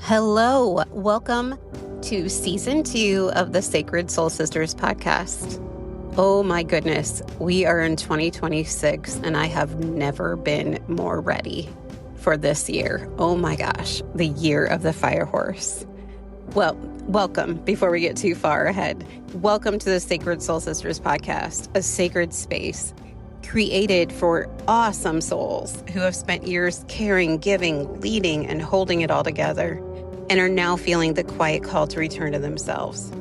Hello, welcome to season 2 of the Sacred Soul Sisters podcast. Oh my goodness, we are in 2026 and I have never been more ready for this year. Oh my gosh, the year of the fire horse. Well, welcome before we get too far ahead. Welcome to the Sacred Soul Sisters podcast, a sacred space created for awesome souls who have spent years caring, giving, leading, and holding it all together, and are now feeling the quiet call to return to themselves.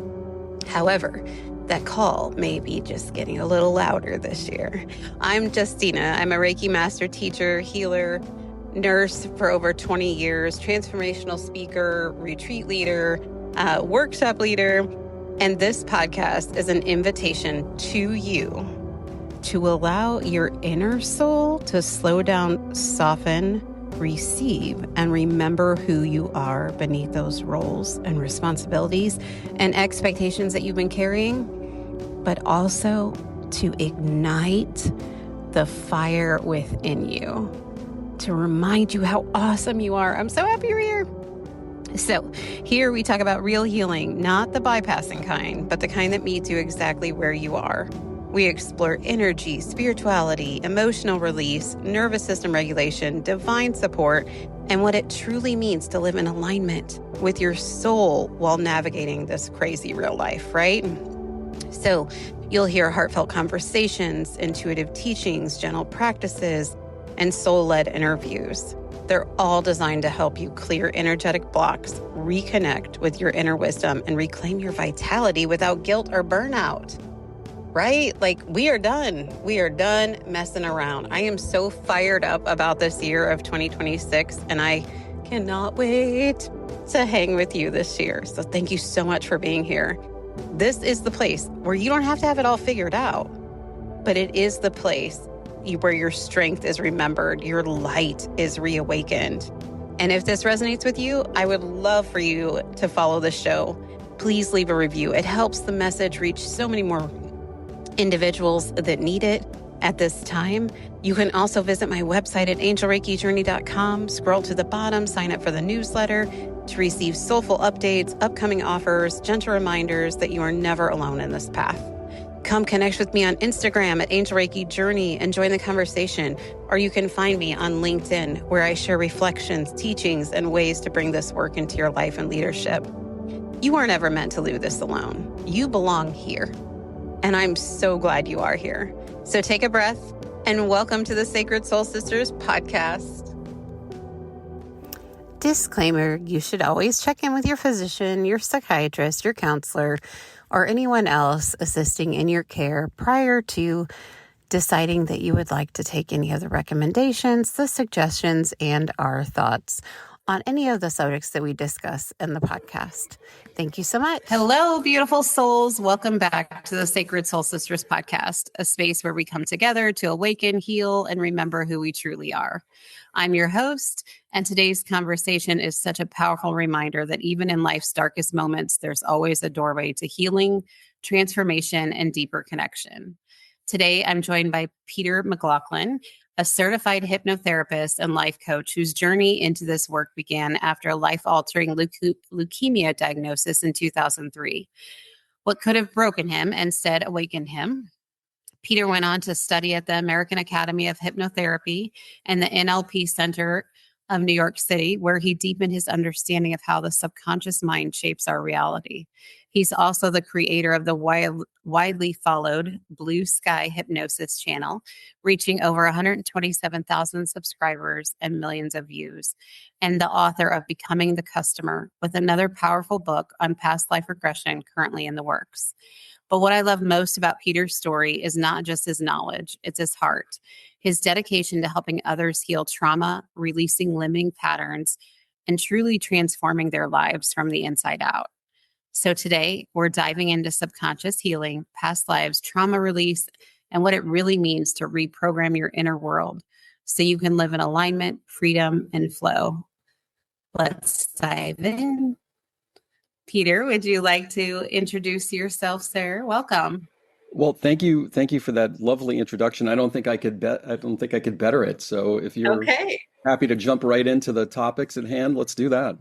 However, that call may be just getting a little louder this year. I'm Justina. I'm a Reiki master teacher, healer, nurse for over 20 years, transformational speaker, retreat leader, workshop leader, and this podcast is an invitation to you to allow your inner soul to slow down, soften, receive, and remember who you are beneath those roles and responsibilities and expectations that you've been carrying, but also to ignite the fire within you, to remind you how awesome you are. I'm so happy you're here. So here we talk about real healing, not the bypassing kind, but the kind that meets you exactly where you are. We explore energy, spirituality, emotional release, nervous system regulation, divine support, and what it truly means to live in alignment with your soul while navigating this crazy real life, right? So you'll hear heartfelt conversations, intuitive teachings, gentle practices, and soul-led interviews. They're all designed to help you clear energetic blocks, reconnect with your inner wisdom, and reclaim your vitality without guilt or burnout. Right? Like we are done. We are done messing around. I am so fired up about this year of 2026 and I cannot wait to hang with you this year. So thank you so much for being here. This is the place where you don't have to have it all figured out, but it is the place where your strength is remembered, your light is reawakened. And if this resonates with you, I would love for you to follow the show. Please leave a review. It helps the message reach so many more individuals that need it at this time. You can also visit my website at angelreikijourney.com, scroll to the bottom, sign up for the newsletter to receive soulful updates, upcoming offers, gentle reminders that you are never alone in this path. Come connect with me on Instagram at Angel Reiki Journey and join the conversation, or you can find me on LinkedIn where I share reflections, teachings, and ways to bring this work into your life and leadership. You weren't ever meant to do this alone. You belong here. And I'm so glad you are here. So take a breath and welcome to the Sacred Soul Sisters podcast. Disclaimer, you should always check in with your physician, your psychiatrist, your counselor, or anyone else assisting in your care prior to deciding that you would like to take any of the recommendations, the suggestions, and our thoughts on any of the subjects that we discuss in the podcast. Thank you so much. Hello, beautiful souls. Welcome back to the Sacred Soul Sisters podcast, a space where we come together to awaken, heal, and remember who we truly are. I'm your host, and today's conversation is such a powerful reminder that even in life's darkest moments, there's always a doorway to healing, transformation, and deeper connection. Today, I'm joined by Peter McLaughlin, a certified hypnotherapist and life coach whose journey into this work began after a life-altering leukemia diagnosis in 2003. What could have broken him instead awakened him. Peter went on to study at the American Academy of Hypnotherapy and the NLP Center of New York City, where he deepened his understanding of how the subconscious mind shapes our reality. He's also the creator of the widely followed Blue Sky Hypnosis channel, reaching over 127,000 subscribers and millions of views, and the author of Becoming the Customer, with another powerful book on past life regression currently in the works. But what I love most about Peter's story is not just his knowledge, it's his heart, his dedication to helping others heal trauma, releasing limiting patterns, and truly transforming their lives from the inside out. So today, we're diving into subconscious healing, past lives, trauma release, and what it really means to reprogram your inner world so you can live in alignment, freedom, and flow. Let's dive in. Peter, would you like to introduce yourself, sir? Welcome. Well, thank you for that lovely introduction. I don't think I could better it. So if you're happy to jump right into the topics at hand, let's do that.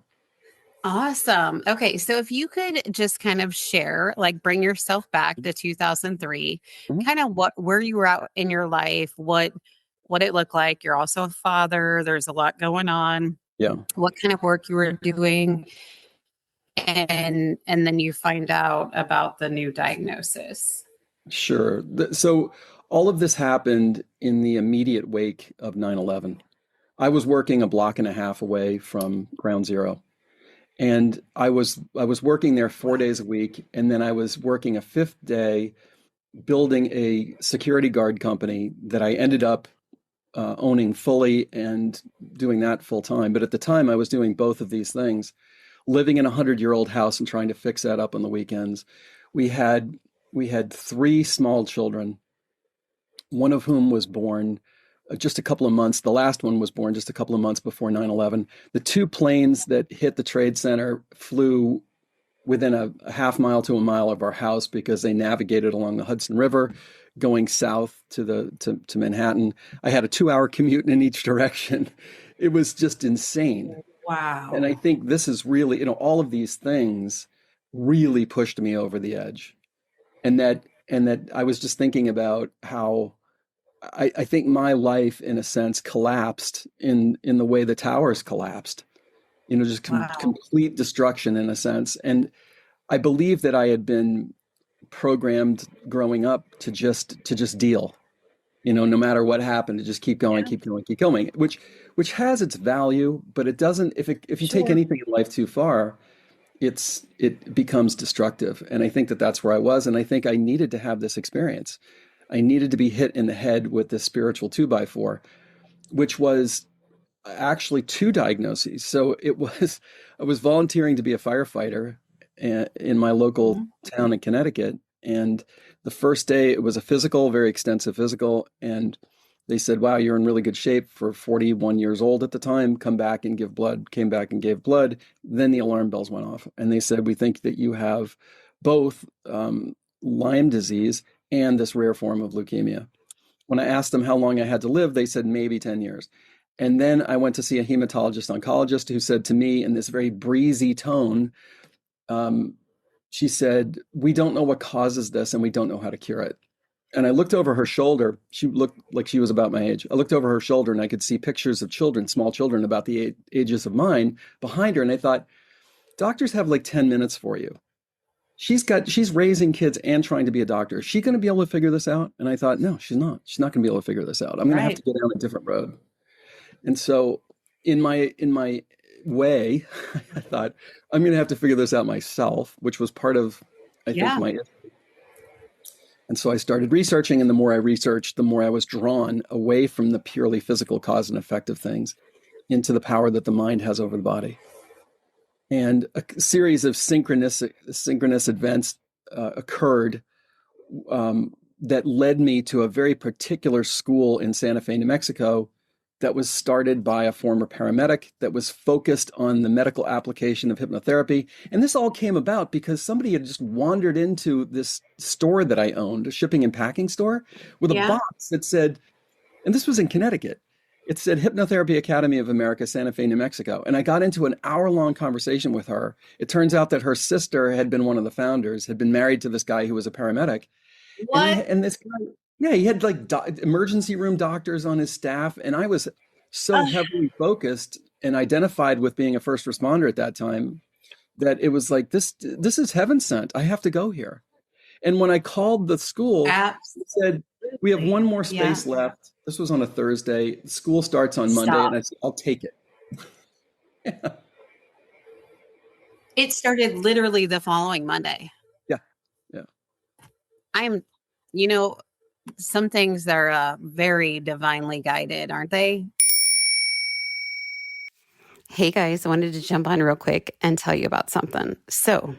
Awesome. Okay, so if you could just kind of share, like bring yourself back to 2003, Mhm. kind of where you were at in your life, what it looked like. You're also a father, there's a lot going on. Yeah, What kind of work you were doing, and then you find out about the new diagnosis. sure. So all of this happened in the immediate wake of 9/11. I was working a block and a half away from Ground Zero. And I was working there 4 days a week, and then I was working a fifth day building a security guard company that I ended up owning fully and doing that full time. But at the time, I was doing both of these things, living in a 100-year-old house and trying to fix that up on the weekends. We had we had three small children, one of whom was born just a couple of months. The last one was born just a couple of months before 9/11. The two planes that hit the Trade Center flew within a half mile to a mile of our house because they navigated along the Hudson River going south to Manhattan. I had a 2-hour commute in each direction. It was just insane. And I Wow. think this is really, all of these things really pushed me over the edge. And that I was just thinking about how I think my life, in a sense, collapsed in the way the towers collapsed. Just Wow. complete destruction in a sense. And I believe that I had been programmed growing up to just deal. No matter what happened, to just keep going, Yeah, keep going, keep going, which has its value, but it doesn't. If you take sure. anything in life too far, it becomes destructive. And I think that that's where I was, and I think I needed to have this experience. I needed to be hit in the head with this spiritual two by four, which was actually two diagnoses. So I was volunteering to be a firefighter in my local Mhm. town in Connecticut. And the first day it was a physical, very extensive physical. And they said, wow, you're in really good shape for 41 years old at the time. Come back and give blood. Came back and gave blood. Then the alarm bells went off. And they said, we think that you have both Lyme disease and this rare form of leukemia. When I asked them how long I had to live, they said maybe 10 years. And then I went to see a hematologist oncologist who said to me in this very breezy tone, um, she said, we don't know what causes this and we don't know how to cure it. And I looked over her shoulder. She looked like she was about my age. I looked over her shoulder and I could see pictures of children, small children about the ages of mine behind her. And I thought, doctors have like 10 minutes for you. She's raising kids and trying to be a doctor. Is she going to be able to figure this out? And I thought, no, she's not. She's not going to be able to figure this out. I'm going to have to Right. go down a different road. And so in my way, I thought I'm going to have to figure this out myself, which was part of, I think, Yeah. my. And so I started researching, and the more I researched, the more I was drawn away from the purely physical cause and effect of things into the power that the mind has over the body. And a series of synchronous events occurred that led me to a very particular school in Santa Fe, New Mexico, that was started by a former paramedic that was focused on the medical application of hypnotherapy. And this all came about because somebody had just wandered into this store that I owned, a shipping and packing store, with a Yeah. box that said, and this was in Connecticut. It said Hypnotherapy Academy of America, Santa Fe, New Mexico. And I got into an hour-long conversation with her. It turns out that her sister had been one of the founders, had been married to this guy who was a paramedic. And What? this guy, yeah, he had like emergency room doctors on his staff, and I was so Uh, heavily focused and identified with being a first responder at that time that it was like this is heaven sent. I have to go here. And when I called the school, it said we have one absolutely. more Yeah. space left. This was on a Thursday. School starts on Monday, and Stop. I said I'll take it. It started literally the following Monday. Yeah, yeah. I'm, you know, some things are very divinely guided, aren't they? Hey guys, I wanted to jump on real quick and tell you about something. So,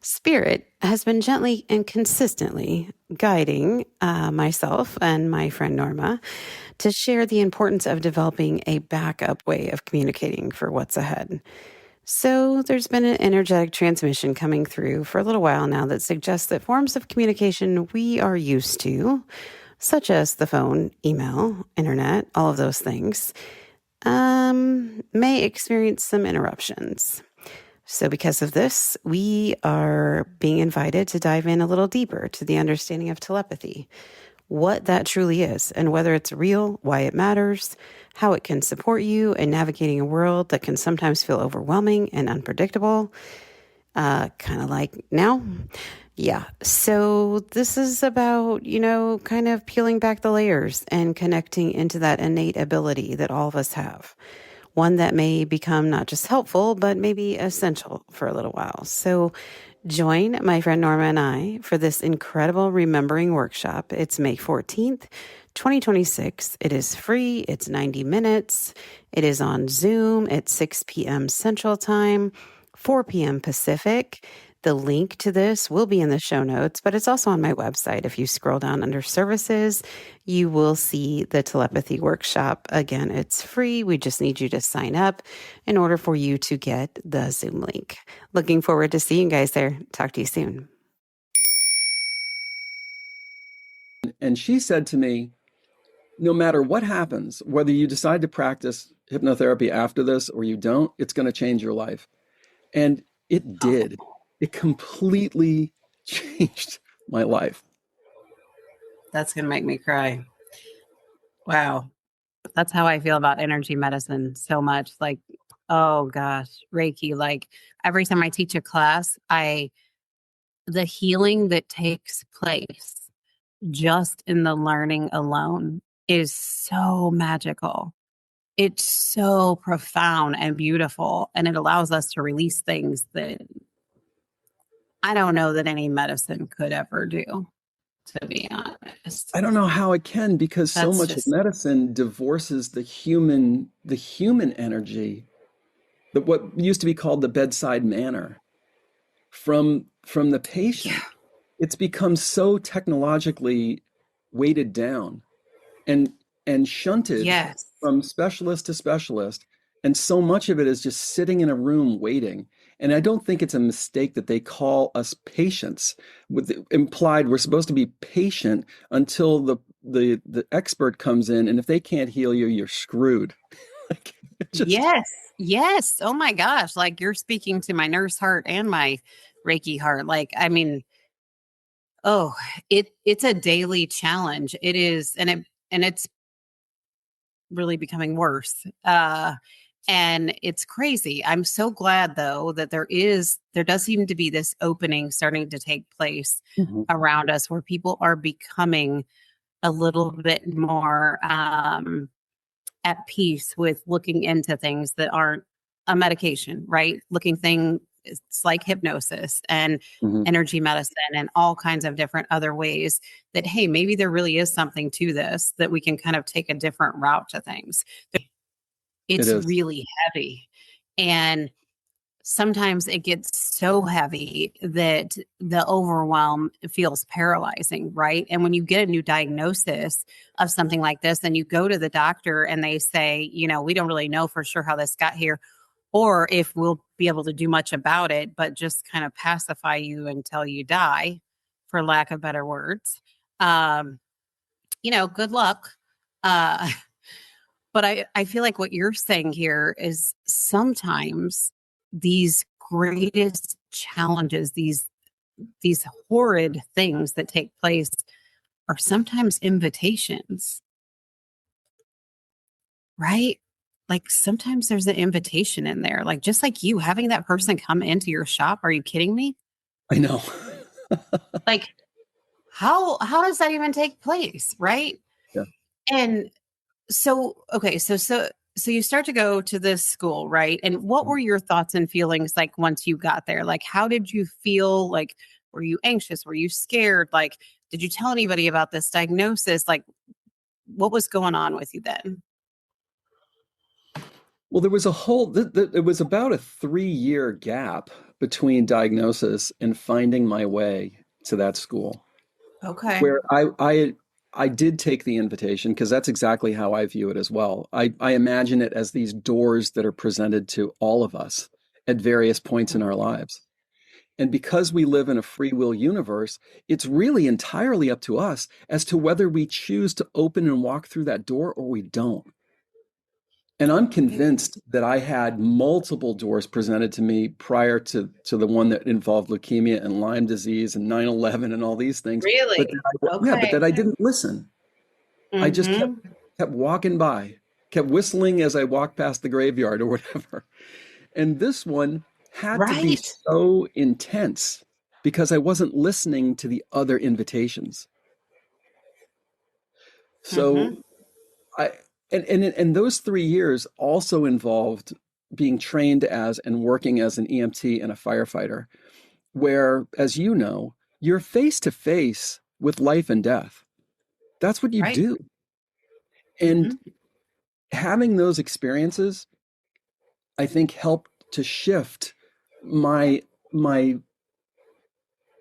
Spirit has been gently and consistently guiding myself and my friend Norma to share the importance of developing a backup way of communicating for what's ahead. So, there's been an energetic transmission coming through for a little while now that suggests that forms of communication we are used to, such as the phone, email, internet, all of those things, may experience some interruptions. So because of this, we are being invited to dive in a little deeper to the understanding of telepathy, what that truly is, and whether it's real, why it matters, how it can support you in navigating a world that can sometimes feel overwhelming and unpredictable, kind of like now. Yeah. So this is about, kind of peeling back the layers and connecting into that innate ability that all of us have. One that may become not just helpful, but maybe essential for a little while. So join my friend Norma and I for this incredible remembering workshop. It's May 14th, 2026. It is free. It's 90 minutes. It is on Zoom at 6 p.m. Central Time, 4 p.m. Pacific. The link to this will be in the show notes, but it's also on my website. If you scroll down under services, you will see the telepathy workshop. Again, it's free. We just need you to sign up in order for you to get the Zoom link. Looking forward to seeing you guys there. Talk to you soon. And she said to me, no matter what happens, whether you decide to practice hypnotherapy after this or you don't, it's going to change your life. And it did. It completely changed my life. That's going to make me cry. Wow. That's how I feel about energy medicine so much. Like, oh gosh, Reiki, like every time I teach a class, the healing that takes place just in the learning alone is so magical. It's so profound and beautiful. And it allows us to release things that I don't know that any medicine could ever do, to be honest. I don't know how it can, because so much of medicine divorces the human energy, what used to be called the bedside manner, from the patient. Yeah. It's become so technologically weighted down and shunted from specialist to specialist. And so much of it is just sitting in a room waiting. And I don't think it's a mistake that they call us patients. With implied, we're supposed to be patient until the expert comes in, and if they can't heal you, you're screwed. Yes. Oh my gosh. Like, you're speaking to my nurse heart and my Reiki heart. Like, I mean, it's a daily challenge. It is, and it's really becoming worse. And it's crazy. I'm so glad though that there does seem to be this opening starting to take place around us, where people are becoming a little bit more at peace with looking into things that aren't a medication, right? It's like hypnosis and energy medicine and all kinds of different other ways that, hey, maybe there really is something to this, that we can kind of take a different route to things. It's really heavy. And sometimes it gets so heavy that the overwhelm feels paralyzing, right? And when you get a new diagnosis of something like this, then you go to the doctor and they say, we don't really know for sure how this got here, or if we'll be able to do much about it, but just kind of pacify you until you die, for lack of better words. Good luck. But I feel like what you're saying here is sometimes these greatest challenges, these horrid things that take place, are sometimes invitations, right? Like, sometimes there's an invitation in there, like just like you having that person come into your shop. Are you kidding me? I know. Like, how does that even take place, right? Yeah. And so, okay, so you start to go to this school, right? And what were your thoughts and feelings like once you got there? Like, how did you feel? Like, were you anxious? Were you scared? Like, did you tell anybody about this diagnosis? Like, what was going on with you then? Well, there was it was about a 3-year gap between diagnosis and finding my way to that school. Okay. Where I did take the invitation, because that's exactly how I view it as well. I imagine it as these doors that are presented to all of us at various points in our lives. And because we live in a free will universe, it's really entirely up to us as to whether we choose to open and walk through that door or we don't. And I'm convinced that I had multiple doors presented to me prior to the one that involved leukemia and Lyme disease and 9/11 and all these things. But Really? but Okay. that I didn't listen. I just Mm-hmm. kept walking by, kept whistling as I walked past the graveyard or whatever. And this one had to be Right. so intense because I wasn't listening to the other invitations. So Mm-hmm. I and those 3 years also involved being trained as and working as an EMT and a firefighter, where, as you know, you're face to face with life and death. That's what you Right. do. And Mm-hmm. having those experiences, I think, helped to shift my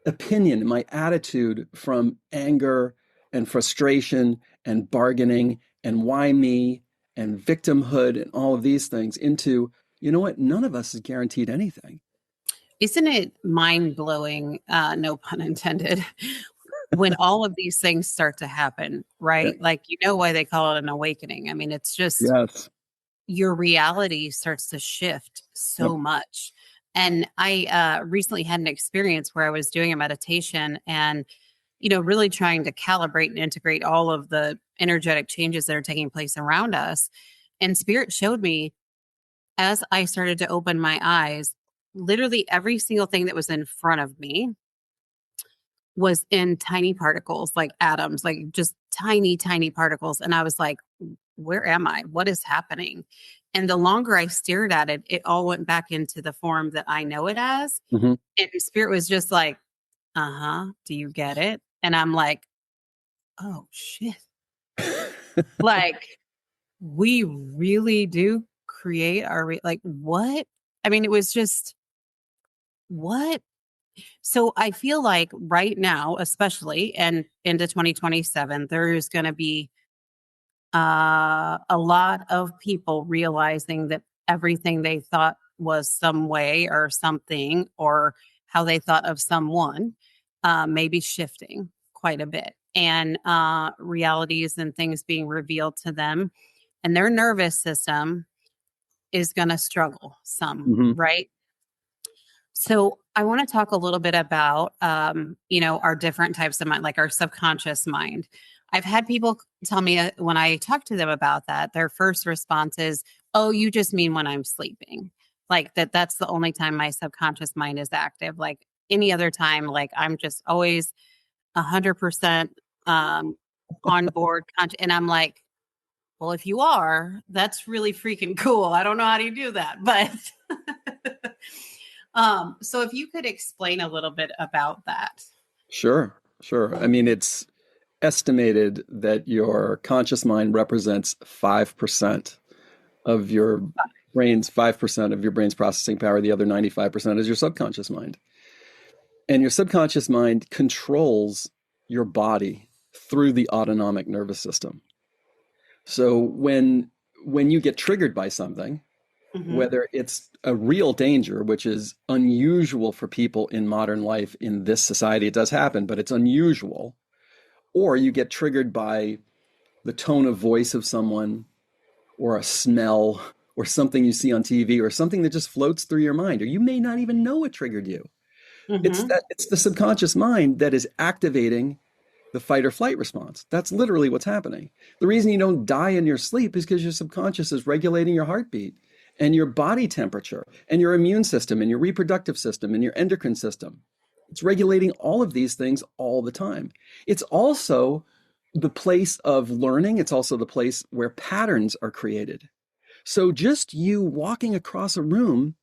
opinion, my attitude from anger and frustration and bargaining and why me and victimhood and all of these things into, you know what? None of us is guaranteed anything. Isn't it mind blowing? No pun intended. When all of these things start to happen, Yeah. right? Like, you know why they call it an awakening. I mean, it's just Yes. your reality starts to shift Yep. so much. And I recently had an experience where I was doing a meditation and, really trying to calibrate and integrate all of the energetic changes that are taking place around us. And spirit showed me as I started to open my eyes, literally every single thing that was in front of me was in tiny particles, like atoms, like just tiny, tiny particles. And I was like, where am I? What is happening? And the longer I stared at it, it all went back into the form that I know it as. Hmm. And spirit was just like, do you get it? And I'm like, oh shit. Like, we really do create our, like, what? I mean, it was just, what? So I feel like right now, especially and into 2027, there's going to be a lot of people realizing that everything they thought was some way or something or how they thought of someone may be shifting quite a bit and realities and things being revealed to them and their nervous system is going to struggle some, Hmm. right? So I want to talk a little bit about, our different types of mind, like our subconscious mind. I've had people tell me when I talk to them about that, their first response is, "Oh, you just mean when I'm sleeping." Like that's the only time my subconscious mind is active. Like any other time, like I'm just always 100% um, on board. And I'm like, well, if you are, that's really freaking cool. I don't know how you do that, but so if you could explain a little bit about that. Sure. Sure. I mean, it's estimated that your conscious mind represents 5% of your 5% of your brain's processing power. The other 95% is your subconscious mind. And your subconscious mind controls your body through the autonomic nervous system. So when you get triggered by something, Hmm. whether it's a real danger, which is unusual for people in modern life in this society, it does happen, but it's unusual, or you get triggered by the tone of voice of someone or a smell or something you see on TV or something that just floats through your mind, or you may not even know what triggered you. Hmm. It's the subconscious mind that is activating the fight or flight response. That's literally what's happening. The reason you don't die in your sleep is because your subconscious is regulating your heartbeat and your body temperature and your immune system and your reproductive system and your endocrine system. It's regulating all of these things all the time. It's also the place of learning. It's also the place where patterns are created. So just you walking across a room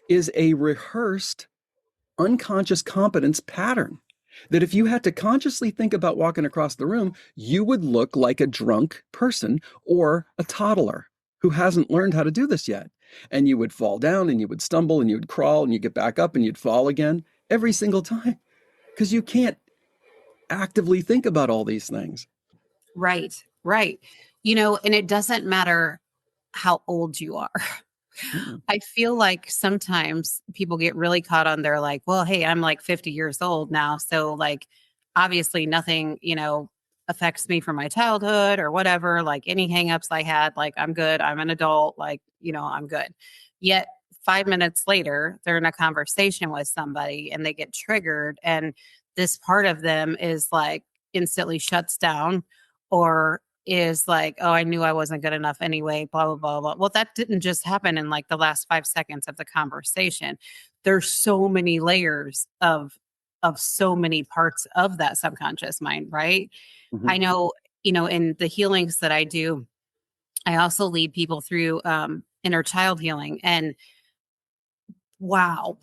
is a rehearsed unconscious competence pattern that if you had to consciously think about walking across the room, you would look like a drunk person or a toddler who hasn't learned how to do this yet. And you would fall down and you would stumble and you would crawl and you get back up and you'd fall again every single time because you can't actively think about all these things. Right, right. And it doesn't matter how old you are. Mm-mm. I feel like sometimes people get really caught on their like, well, hey, I'm like 50 years old now. So like obviously nothing, affects me from my childhood or whatever, like any hangups I had, like I'm good, I'm an adult, like, I'm good. Yet 5 minutes later, they're in a conversation with somebody and they get triggered, and this part of them is like instantly shuts down or is like, oh, I knew I wasn't good enough anyway, blah, blah, blah, blah. Well, that didn't just happen in like the last 5 seconds of the conversation. There's so many layers of so many parts of that subconscious mind, right? Mm-hmm. I know, in the healings that I do, I also lead people through inner child healing. And wow,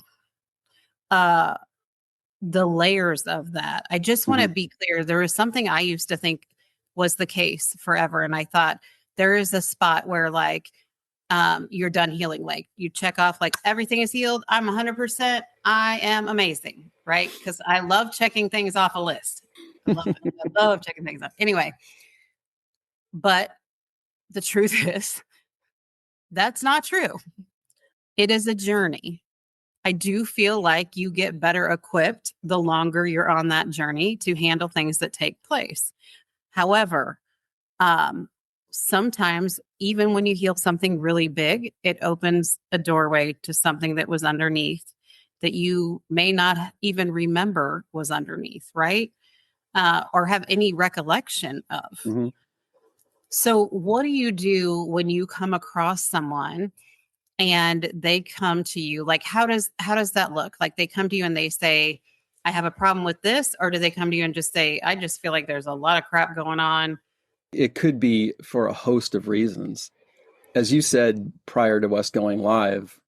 the layers of that. I just want to be clear. There was something I used to think was the case forever. And I thought there is a spot where like, you're done healing. Like you check off like everything is healed. I'm 100%. I am amazing. Right. Because I love checking things off a list. I love it. I love checking things off. Anyway, but the truth is that's not true. It is a journey. I do feel like you get better equipped the longer you're on that journey to handle things that take place. However, sometimes even when you heal something really big, it opens a doorway to something that was underneath that you may not even remember was underneath, right? Or have any recollection of. Mm-hmm. So what do you do when you come across someone and they come to you? Like, how does that look? Like they come to you and they say, I have a problem with this, or do they come to you and just say, I just feel like there's a lot of crap going on? It could be for a host of reasons. As you said prior to us going live,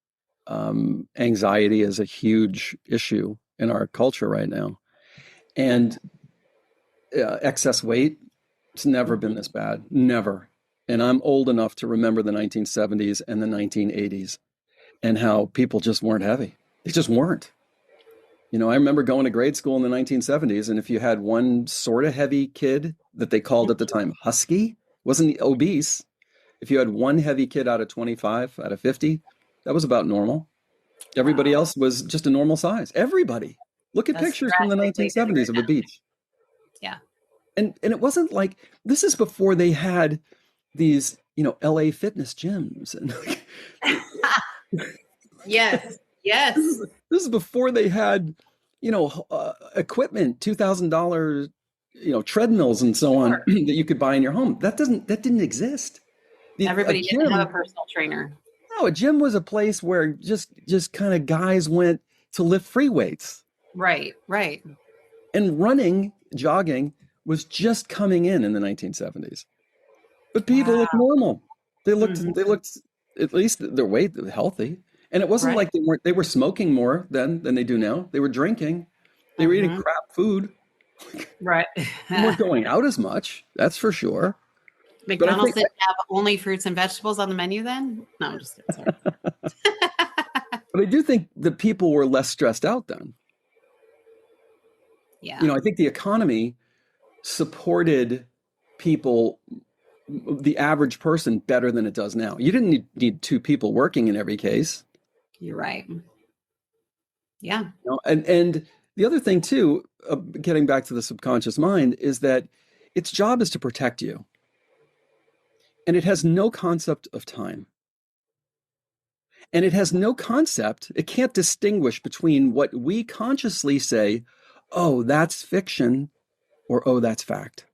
anxiety is a huge issue in our culture right now. And excess weight, it's never been this bad. Never. And I'm old enough to remember the 1970s and the 1980s and how people just weren't heavy. They just weren't. I remember going to grade school in the 1970s, and if you had one sort of heavy kid that they called at the time husky, wasn't obese. If you had one heavy kid out of 25, out of 50, that was about normal. Everybody else was just a normal size. Everybody. Look at pictures from the 1970s of a beach. Yeah. And it wasn't like, this is before they had these, LA fitness gyms. And Yes. Yes. This is before they had, equipment, $2,000, treadmills and so on that you could buy in your home. That didn't exist. Everybody didn't have a personal trainer. No, a gym was a place where just kind of guys went to lift free weights. Right. And running, jogging was just coming in the 1970s. But people looked normal. They looked at least their weight healthy. And it wasn't like they were smoking more then than they do now. They were drinking. They were eating crap food. Right. They weren't going out as much. That's for sure. McDonald's didn't have only fruits and vegetables on the menu then? No, I'm just kidding. Sorry. But I do think the people were less stressed out then. Yeah. I think the economy supported people, the average person, better than it does now. You didn't need two people working in every case. You're right. Yeah. And the other thing too, getting back to the subconscious mind, is that its job is to protect you. And it has no concept of time. And it has no concept, it can't distinguish between what we consciously say, oh, that's fiction, or oh, that's fact.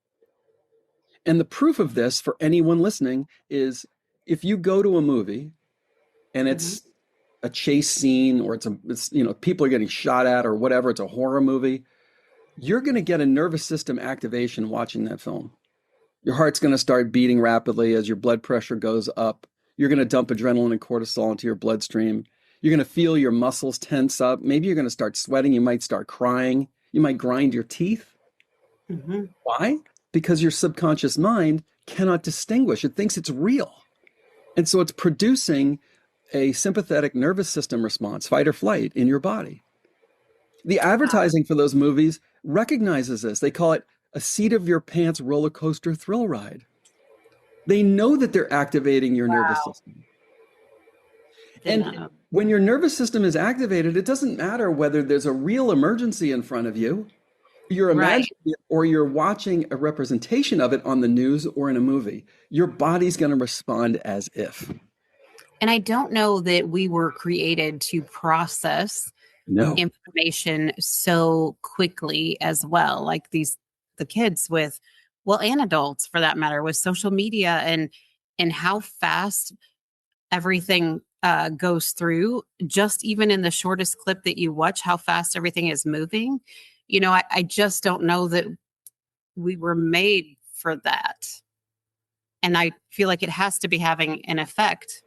And the proof of this for anyone listening is if you go to a movie and it's a chase scene, or it's people are getting shot at or whatever, it's a horror movie, you're going to get a nervous system activation watching that film. Your heart's going to start beating rapidly as your blood pressure goes up. You're going to dump adrenaline and cortisol into your bloodstream. You're going to feel your muscles tense up. Maybe you're going to start sweating. You might start crying. You might grind your teeth. Mm-hmm. Why? Because your subconscious mind cannot distinguish. It thinks it's real. And so it's producing a sympathetic nervous system response, fight or flight, in your body. The advertising for those movies recognizes this. They call it a seat of your pants roller coaster thrill ride. They know that they're activating your nervous system. And when your nervous system is activated, it doesn't matter whether there's a real emergency in front of you You're Right. imagining it or you're watching a representation of it on the news or in a movie. Your body's going to respond as if. And I don't know that we were created to process No. information so quickly as well. Like the kids with, well, and adults for that matter, with social media and how fast everything goes through, just even in the shortest clip that you watch, how fast everything is moving. I just don't know that we were made for that. And I feel like it has to be having an effect,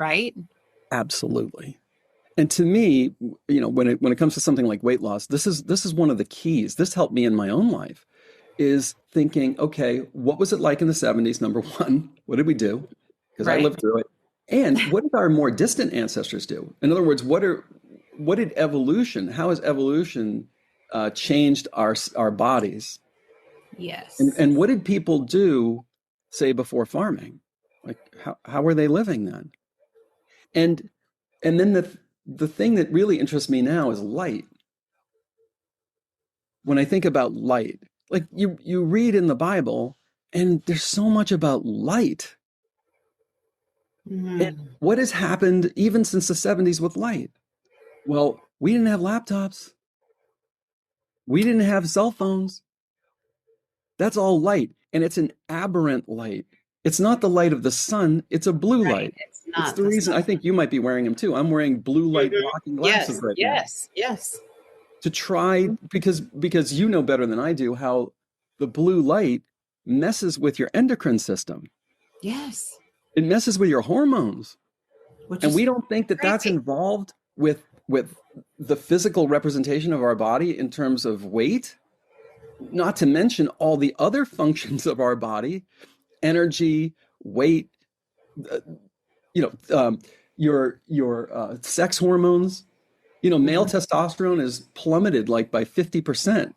right? Absolutely. And to me, when it comes to something like weight loss, this is one of the keys. This helped me in my own life, is thinking, okay, what was it like in the 70s? Number one, what did we do? Because I Right. lived through it. And what did our more distant ancestors do? In other words, how has evolution changed our bodies? Yes. And what did people do, say, before farming? Like how were they living then? And and then the thing that really interests me now is light. When I think about light, like you read in the Bible, and there's so much about light. And Mhm. what has happened even since the 70s with light? Well, we didn't have laptops. We didn't have cell phones. That's all light. And it's an aberrant light. It's not the light of the sun, it's a blue Right. light. It's It's not the the reason I sun. think you might be wearing them too. I'm wearing blue light Mhm. blocking glasses Yes. right now Yes. Yes. to try, because you know better than I do how the blue light messes with your endocrine system. Yes. It messes with your hormones. Which And is we don't think that that's crazy. involved with the physical representation of our body in terms of weight, not to mention all the other functions of our body, energy, weight, uh, you know, your sex hormones. Male Mhm. testosterone is plummeted like by 50%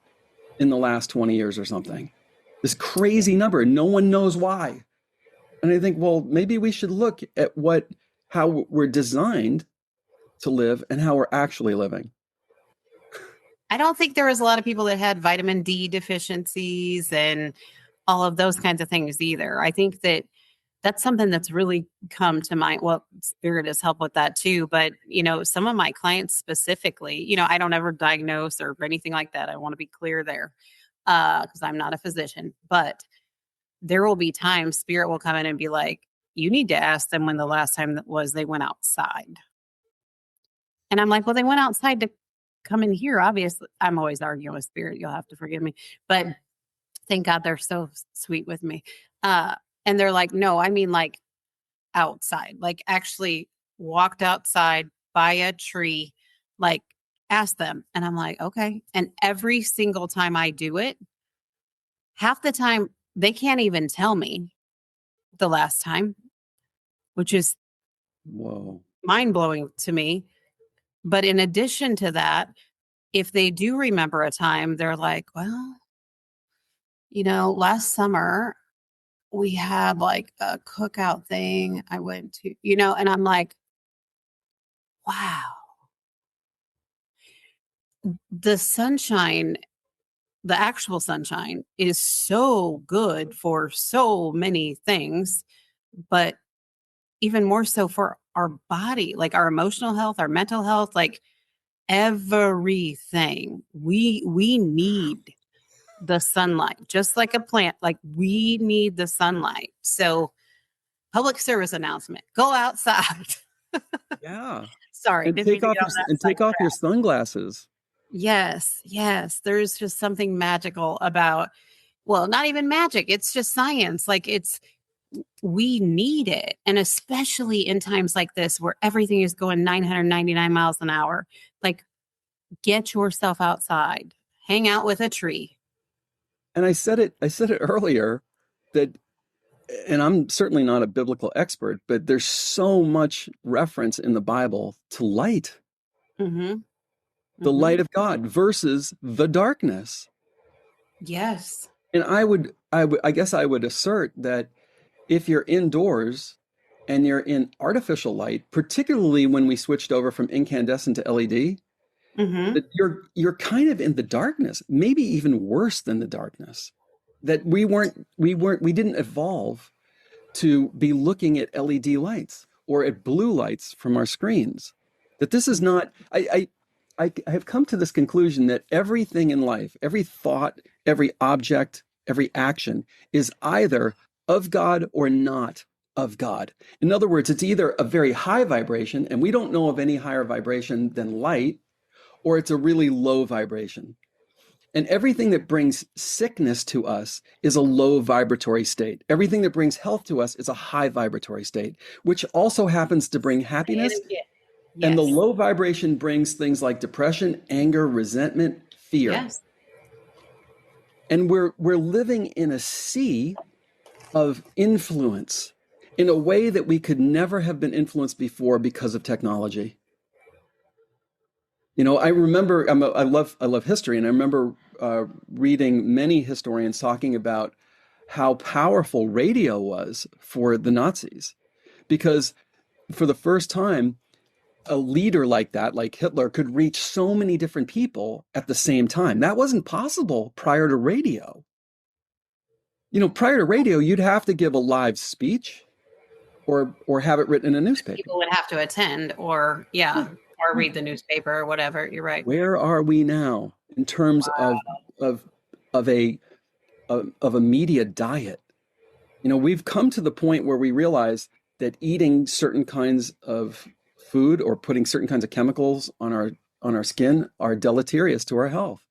in the last 20 years or something. This crazy number. No one knows why. And I think, well, maybe we should look at how we're designed to live and how we're actually living. I don't think there was a lot of people that had vitamin D deficiencies and all of those kinds of things either. I think that that's something that's really come to mind. Well, spirit has helped with that too. But, some of my clients specifically, I don't ever diagnose or anything like that. I want to be clear there because I'm not a physician. But there will be times spirit will come in and be like, you need to ask them when the last time that was they went outside. And I'm like, well, they went outside to come in here. Obviously, I'm always arguing with spirit. You'll have to forgive me. But thank God they're so sweet with me. Uh, and they're like, no, I mean like outside, like actually walked outside by a tree, like ask them. And I'm like, okay. And every single time I do it, half the time they can't even tell me the last time, which is Whoa. mind blowing to me. But in addition to that, if they do remember a time, they're like, well, last summer we had like a cookout thing I went to, and I'm like, wow, the sunshine, the actual sunshine is so good for so many things, but even more so for our body, like our emotional health, our mental health, like everything. We need the sunlight, just like a plant. Like we need the sunlight. So, public service announcement: go outside. Yeah. Sorry, And didn't mean to get on that take off your sidetrack. sunglasses. Yes, yes. There's just something magical about, well, not even magic. It's just science. Like we need it. And especially in times like this where everything is going 999 miles an hour, like get yourself outside, hang out with a tree. And I said it earlier that, and I'm certainly not a biblical expert, but there's so much reference in the Bible to light, Mm-hmm. the Mm-hmm. light of God versus the darkness. Yes. And I guess I would assert that if you're indoors and you're in artificial light, particularly when we switched over from incandescent to LED, Mm-hmm. that you're kind of in the darkness, maybe even worse than the darkness. That we didn't evolve to be looking at LED lights or at blue lights from our screens. That this is not, I have come to this conclusion that everything in life, every thought, every object, every action is either of God or not of God. In other words, it's either a very high vibration, and we don't know of any higher vibration than light, or it's a really low vibration. And everything that brings sickness to us is a low vibratory state. Everything that brings health to us is a high vibratory state, which also happens to bring happiness. And the Yes. low vibration brings things like depression, anger, resentment, fear. Yes. And we're living in a sea of influence in a way that we could never have been influenced before because of technology. I remember I love history, and I remember reading many historians talking about how powerful radio was for the Nazis, because for the first time, a leader like that, like Hitler, could reach so many different people at the same time. That wasn't possible prior to radio. Prior to radio, you'd have to give a live speech or have it written in a newspaper. People would have to attend or read the newspaper or whatever. You're right. Where are we now in terms Wow. of a media diet? We've come to the point where we realize that eating certain kinds of food or putting certain kinds of chemicals on our skin are deleterious to our health.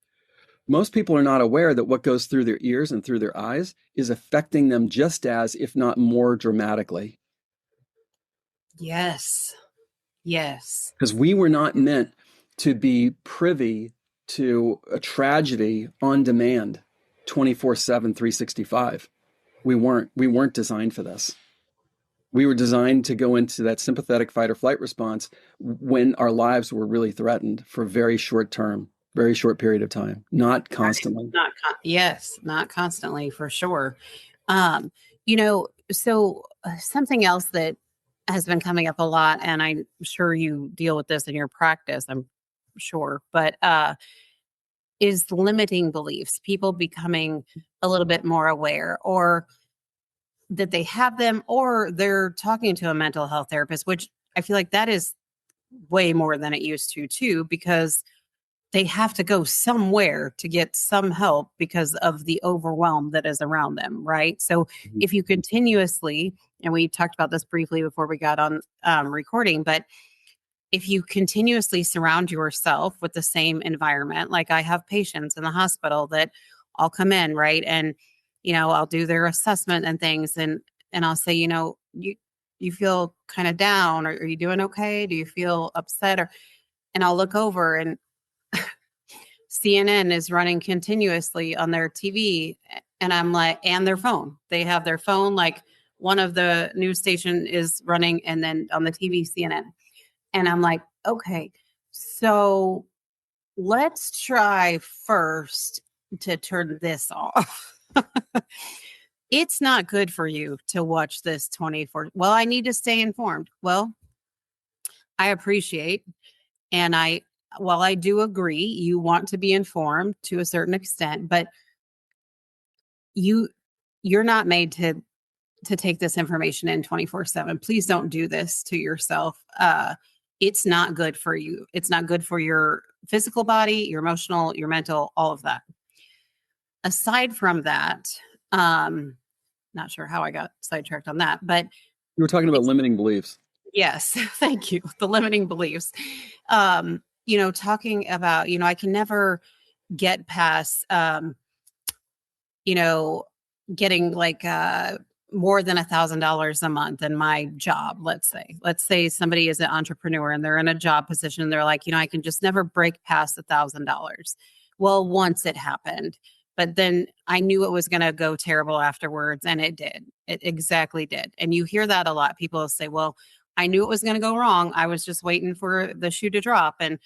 Most people are not aware that what goes through their ears and through their eyes is affecting them just as, if not more dramatically. Yes. Yes. Because we were not meant to be privy to a tragedy on demand 24/7, 365. We weren't designed for this. We were designed to go into that sympathetic fight or flight response when our lives were really threatened for very short period of time, not constantly. Not constantly, for sure. So something else that has been coming up a lot, and I'm sure you deal with this in your practice, I'm sure, but is limiting beliefs, people becoming a little bit more aware, or that they have them, or they're talking to a mental health therapist, which I feel like that is way more than it used to too, because they have to go somewhere to get some help because of the overwhelm that is around them, right? So if you continuously, and we talked about this briefly before we got on recording, but if you continuously surround yourself with the same environment, like I have patients in the hospital that I'll come in, right? And, I'll do their assessment and things, and I'll say, you feel kind of down, or are you doing okay? Do you feel upset? And I'll look over, and CNN is running continuously on their TV, and I'm like, and their phone. They have their phone, like one of the news station is running, and then on the TV, CNN. And I'm like, okay, so let's try first to turn this off. It's not good for you to watch this 24. Well, I need to stay informed. Well, I appreciate, and while I do agree, you want to be informed to a certain extent, but you're not made to take this information in 24/7. Please don't do this to yourself. It's not good for you. It's not good for your physical body, your emotional, your mental, all of that. Aside from that, not sure how I got sidetracked on that, but You were talking about limiting beliefs. yes, thank you. The limiting beliefs. Talking about, I can never get past, getting like more than $1,000 a month in my job. Let's say somebody is an entrepreneur and they're in a job position and they're like, I can just never break past $1,000. Well, once it happened, but then I knew it was going to go terrible afterwards, and it did. It exactly did. And you hear that a lot. People say, well, I knew it was going to go wrong. I was just waiting for the shoe to drop. And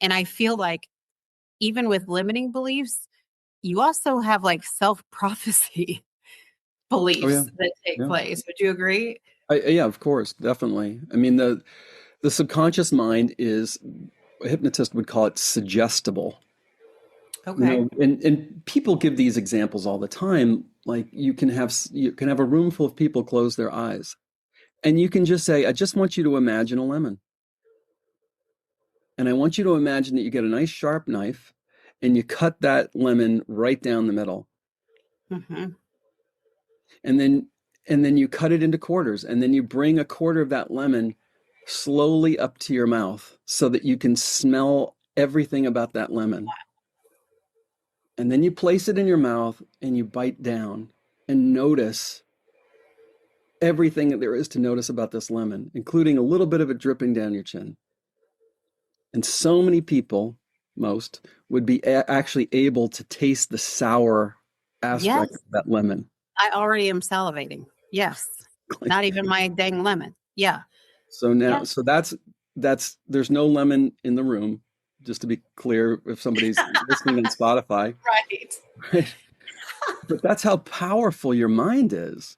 I feel like even with limiting beliefs, you also have like self-prophecy beliefs that take place. Would you agree? Yeah, of course, definitely. I mean, the subconscious mind is a hypnotist would call it suggestible. Okay. And people give these examples all the time. Like you can have a room full of people close their eyes, and you can just say, I just want you to imagine a lemon. And I want you to imagine that you get a nice sharp knife and you cut that lemon right down the middle. Mm-hmm. And then you cut it into quarters, and then you bring a quarter of that lemon slowly up to your mouth so that you can smell everything about that lemon. And then you place it in your mouth and you bite down and notice everything that there is to notice about this lemon, including a little bit of it dripping down your chin. And so many people, most, would be actually able to taste the sour aspect of that lemon. I already am salivating. Yes. Not even my dang lemon. Yeah. So now, so that's, there's no lemon in the room, just to be clear, if somebody's listening on Spotify. Right. But that's how powerful your mind is.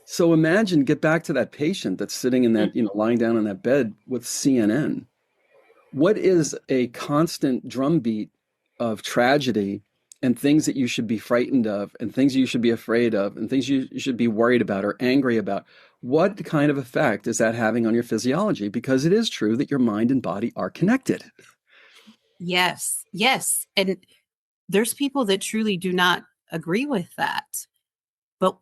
So imagine, get back to that patient that's sitting in that, lying down on that bed with CNN. What is a constant drumbeat of tragedy and things that you should be frightened of and things you should be afraid of and things you should be worried about or angry about? What kind of effect is that having on your physiology? Because it is true that your mind and body are connected. Yes. Yes. And there's people that truly do not agree with that. But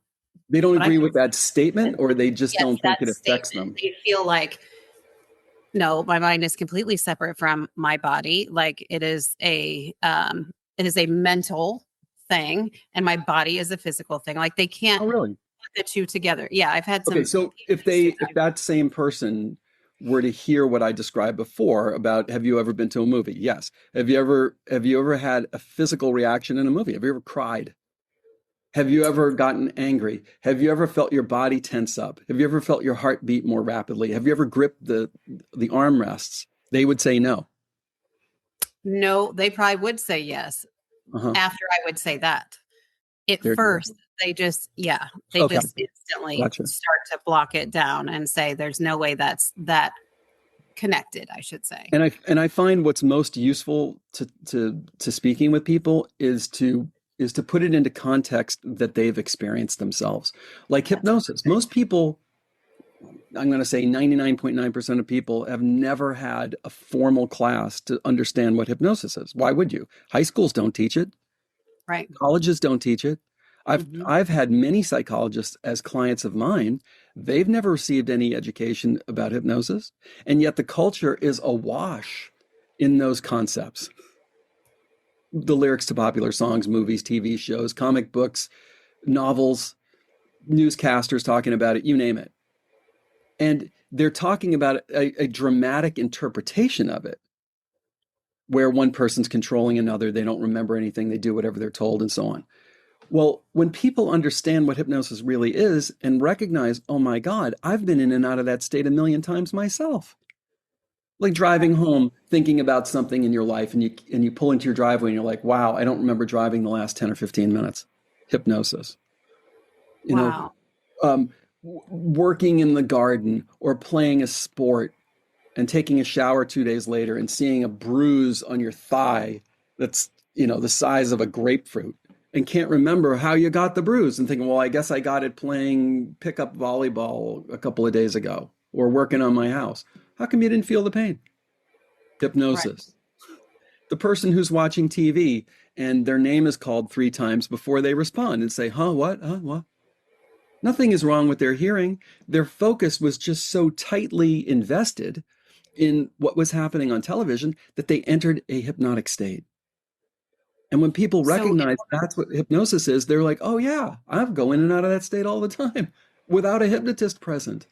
they don't agree with that statement, or they just don't think it affects them. They feel like, no, my mind is completely separate from my body. Like it is a mental thing, and my body is a physical thing. Like they can't put the two together. Yeah, I've had some. Okay, so if that same person were to hear what I described before about, have you ever been to a movie? Yes. Have you ever had a physical reaction in a movie? Have you ever cried? Have you ever gotten angry? Have you ever felt your body tense up? Have you ever felt your heart beat more rapidly? Have you ever gripped the armrests? They would say no. No, they probably would say yes. After I would say that. At first, they just instantly start to block it down and say there's no way that's that connected, I should say. And I find what's most useful to speaking with people is to put it into context that they've experienced themselves. Like hypnosis. Most people, I'm going to say 99.9% of people, have never had a formal class to understand what hypnosis is. Why would you? High schools don't teach it. Right. Colleges don't teach it. I've had many psychologists as clients of mine. They've never received any education about hypnosis, and yet the culture is awash in those concepts. The lyrics to popular songs, movies, TV shows, comic books, novels, newscasters talking about it, you name it. And they're talking about a dramatic interpretation of it, where one person's controlling another, they don't remember anything, they do whatever they're told, and so on. Well, when people understand what hypnosis really is and recognize, oh my God, I've been in and out of that state a million times myself. Like driving home, thinking about something in your life, and you pull into your driveway and you're like, wow, I don't remember driving the last 10 or 15 minutes. Hypnosis. You know, working in the garden or playing a sport and taking a shower 2 days later and seeing a bruise on your thigh that's, the size of a grapefruit, and can't remember how you got the bruise, and thinking, well, I guess I got it playing pickup volleyball a couple of days ago or working on my house. How come you didn't feel the pain? Hypnosis. Right. The person who's watching TV and their name is called 3 times before they respond and say, huh, what? What? Nothing is wrong with their hearing. Their focus was just so tightly invested in what was happening on television that they entered a hypnotic state. And when people recognize that's what hypnosis is, they're like, oh yeah, I go in and out of that state all the time without a hypnotist present.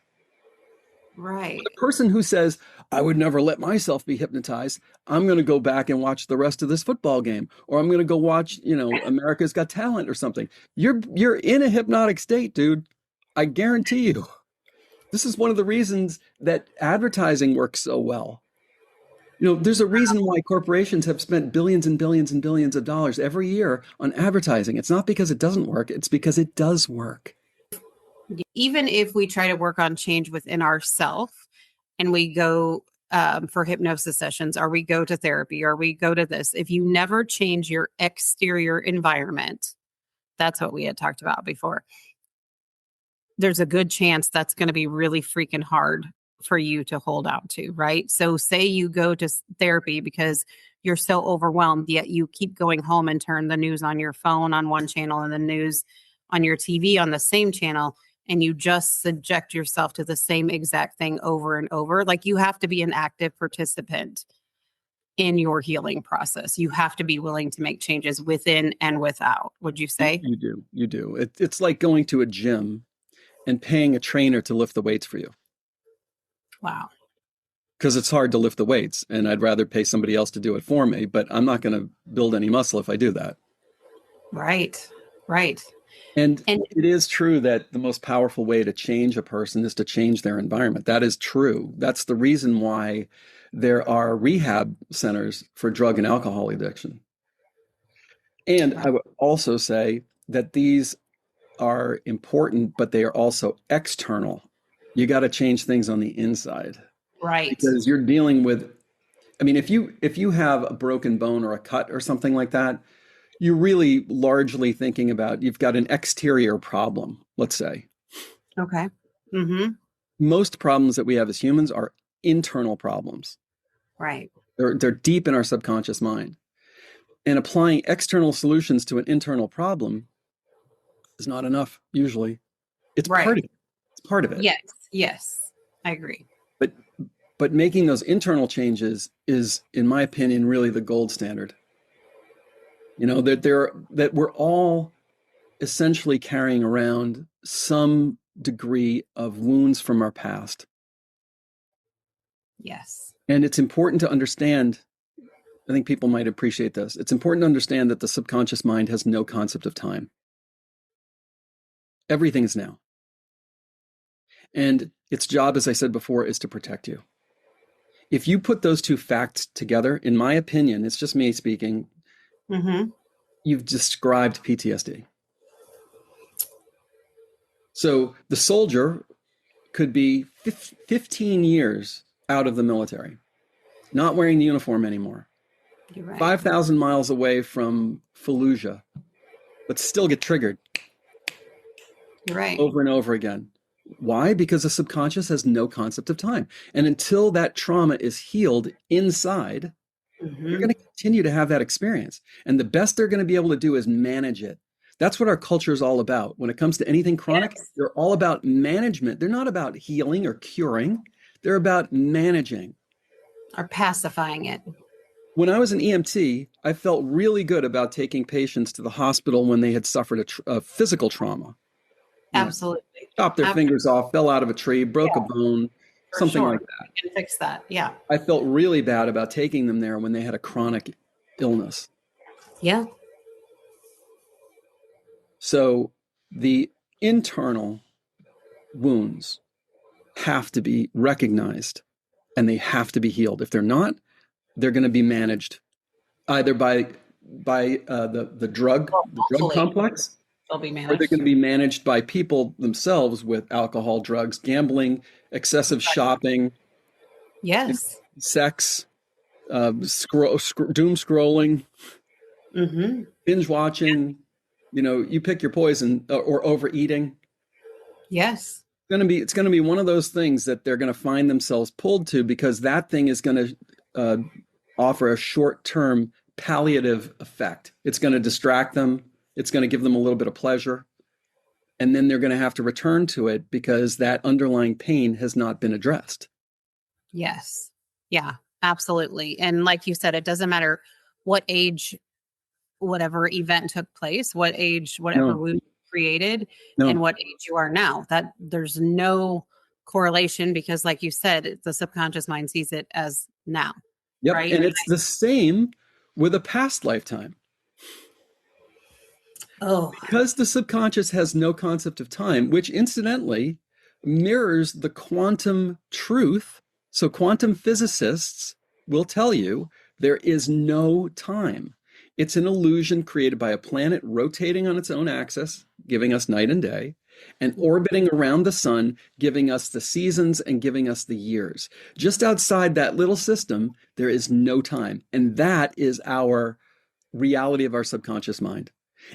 Right. The person who says, I would never let myself be hypnotized, I'm going to go back and watch the rest of this football game, or I'm going to go watch, America's Got Talent or something. You're in a hypnotic state, dude. I guarantee you. This is one of the reasons that advertising works so well. There's a reason why corporations have spent billions and billions and billions of dollars every year on advertising. It's not because it doesn't work. It's because it does work. Even if we try to work on change within ourselves and we go for hypnosis sessions, or we go to therapy, or we go to this, if you never change your exterior environment, that's what we had talked about before, there's a good chance that's going to be really freaking hard for you to hold out to, right? So say you go to therapy because you're so overwhelmed, yet you keep going home and turn the news on your phone on one channel and the news on your TV on the same channel, and you just subject yourself to the same exact thing over and over. Like, you have to be an active participant in your healing process. You have to be willing to make changes within and without, would you say? You do. It's like going to a gym and paying a trainer to lift the weights for you. Wow. Because it's hard to lift the weights, and I'd rather pay somebody else to do it for me, but I'm not going to build any muscle if I do that. Right. And it is true that the most powerful way to change a person is to change their environment. That is true. That's the reason why there are rehab centers for drug and alcohol addiction. And I would also say that these are important, but they are also external. You got to change things on the inside. Right. Because you're dealing with, I mean, if you have a broken bone or a cut or something like that, you're really largely thinking about, you've got an exterior problem, let's say. Okay. Mm-hmm. Most problems that we have as humans are internal problems. Right. They're deep in our subconscious mind. And applying external solutions to an internal problem is not enough, usually. It's right. part of it. It's part of it. Yes. I agree. But making those internal changes is, in my opinion, really the gold standard. You know, that we're all essentially carrying around some degree of wounds from our past. Yes. And it's important to understand, I think people might appreciate this. It's important to understand that the subconscious mind has no concept of time. Everything is now. And its job, as I said before, is to protect you. If you put those two facts together, in my opinion, it's just me speaking, you've described PTSD. So the soldier could be 15 years out of the military, not wearing the uniform anymore, You're right. 5,000 miles away from Fallujah, but still get triggered. You're right. Over and over again. Why? Because the subconscious has no concept of time. And until that trauma is healed inside, you're going to continue to have that experience. And the best they're going to be able to do is manage it. That's what our culture is all about. When it comes to anything chronic, they're all about management. They're not about healing or curing. They're about managing. Or pacifying it. When I was an EMT, I felt really good about taking patients to the hospital when they had suffered a physical trauma. Absolutely. Chopped their fingers off, fell out of a tree, broke a bone, something like that. We can fix that. Yeah. I felt really bad about taking them there when they had a chronic illness. Yeah. So the internal wounds have to be recognized and they have to be healed. If they're not, they're going to be managed either by the drug complex. They'll be managed. Or they're going to be managed by people themselves with alcohol, drugs, gambling, excessive shopping, sex, doom scrolling, binge watching. You know, you pick your poison, or overeating. Yes, It's going to be one of those things that they're going to find themselves pulled to, because that thing is going to offer a short-term palliative effect. It's going to distract them. It's going to give them a little bit of pleasure. And then they're going to have to return to it because that underlying pain has not been addressed. Yes. Yeah, absolutely. And like you said, it doesn't matter what age, whatever event took place, what age, whatever wound created, and what age you are now. That there's no correlation, because like you said, the subconscious mind sees it as now. Yep. Right? And it's the same with a past lifetime. Because the subconscious has no concept of time, which incidentally mirrors the quantum truth. So quantum physicists will tell you there is no time. It's an illusion created by a planet rotating on its own axis, giving us night and day. and orbiting around the sun, giving us the seasons and giving us the years. Just outside that little system, there is no time. And that is our reality of our subconscious mind.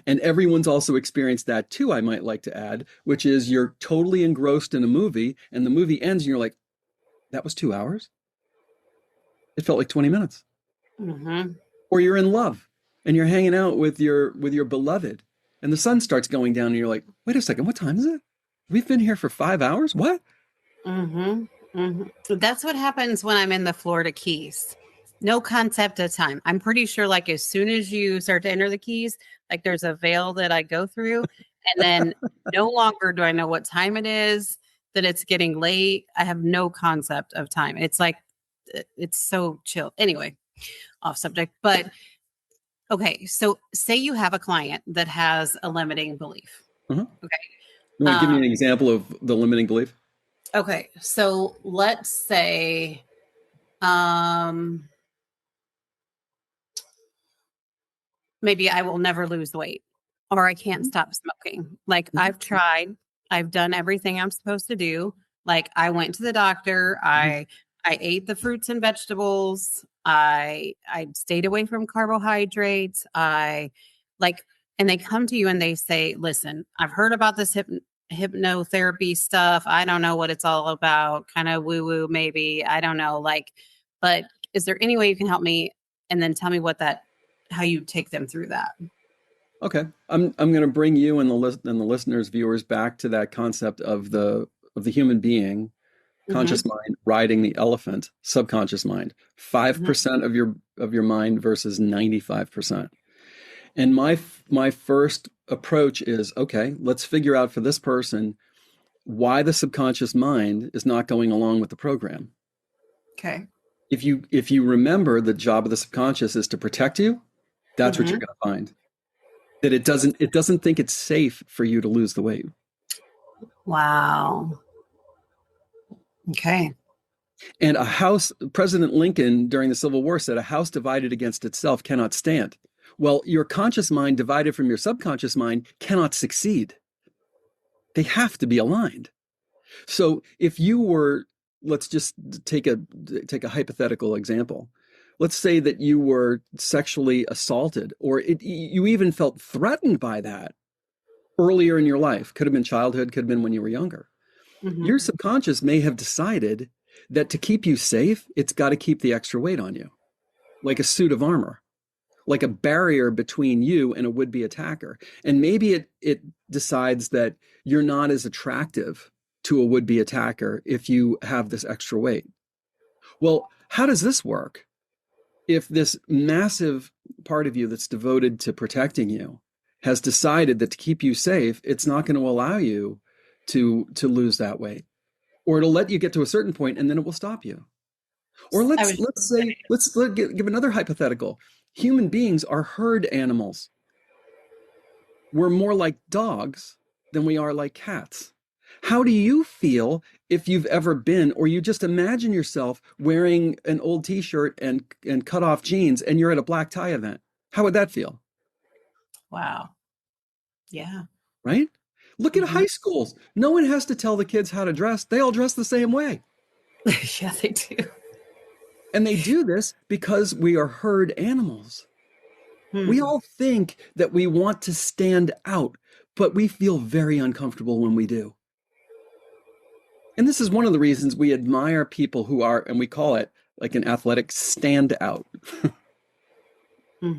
And everyone's also experienced that too, I might like to add, which is you're totally engrossed in a movie and the movie ends and you're like, that was 2 hours? It felt like 20 minutes. Mm-hmm. Or you're in love and you're hanging out with your beloved and the sun starts going down and you're like, wait a second, what time is it? We've been here for 5 hours? What? Mm-hmm. Mm-hmm. That's what happens when I'm in the Florida Keys. No concept of time. I'm pretty sure like as soon as you start to enter the Keys, like there's a veil that I go through and then no longer do I know what time it is, that it's getting late. I have no concept of time. It's like, it's so chill. Anyway, off subject, but okay. So say you have a client that has a limiting belief. Mm-hmm. Okay. You want to give me an example of the limiting belief? Okay. So let's say, maybe I will never lose weight or I can't stop smoking. Like I've tried, I've done everything I'm supposed to do. Like I went to the doctor. I ate the fruits and vegetables. I stayed away from carbohydrates. And they come to you and they say, listen, I've heard about this hypnotherapy stuff. I don't know what it's all about. Kind of woo woo, maybe. I don't know. But is there any way you can help me? And then tell me how you take them through that. Okay. I'm going to bring you and the listeners, viewers back to that concept of the human being, conscious mind riding the elephant, subconscious mind, 5% of your mind versus 95%. And my first approach is, okay, let's figure out for this person why the subconscious mind is not going along with the program. Okay. If you remember, the job of the subconscious is to protect you, that's what you're going to find. That it doesn't think it's safe for you to lose the weight. Wow. Okay. And President Lincoln during the Civil War said, a house divided against itself cannot stand. Well, your conscious mind divided from your subconscious mind cannot succeed. They have to be aligned. So if you were, let's just take a hypothetical example. Let's say that you were sexually assaulted, or you even felt threatened by that earlier in your life. Could have been childhood, could have been when you were younger. Your subconscious may have decided that to keep you safe, it's got to keep the extra weight on you, like a suit of armor, like a barrier between you and a would-be attacker. And maybe it decides that you're not as attractive to a would-be attacker if you have this extra weight. Well, how does this work? If this massive part of you that's devoted to protecting you has decided that to keep you safe, it's not going to allow you to lose that weight, or it'll let you get to a certain point and then it will stop you. Or let's give another hypothetical. Human beings are herd animals. We're more like dogs than we are like cats. How do you feel if you've ever been, or you just imagine yourself wearing an old t-shirt and cut off jeans and you're at a black tie event? How would that feel? Wow. Yeah. Right? Look at high schools. No one has to tell the kids how to dress. They all dress the same way. Yeah, they do. And they do this because we are herd animals. We all think that we want to stand out, but we feel very uncomfortable when we do. And this is one of the reasons we admire people who are, and we call it like an athletic standout.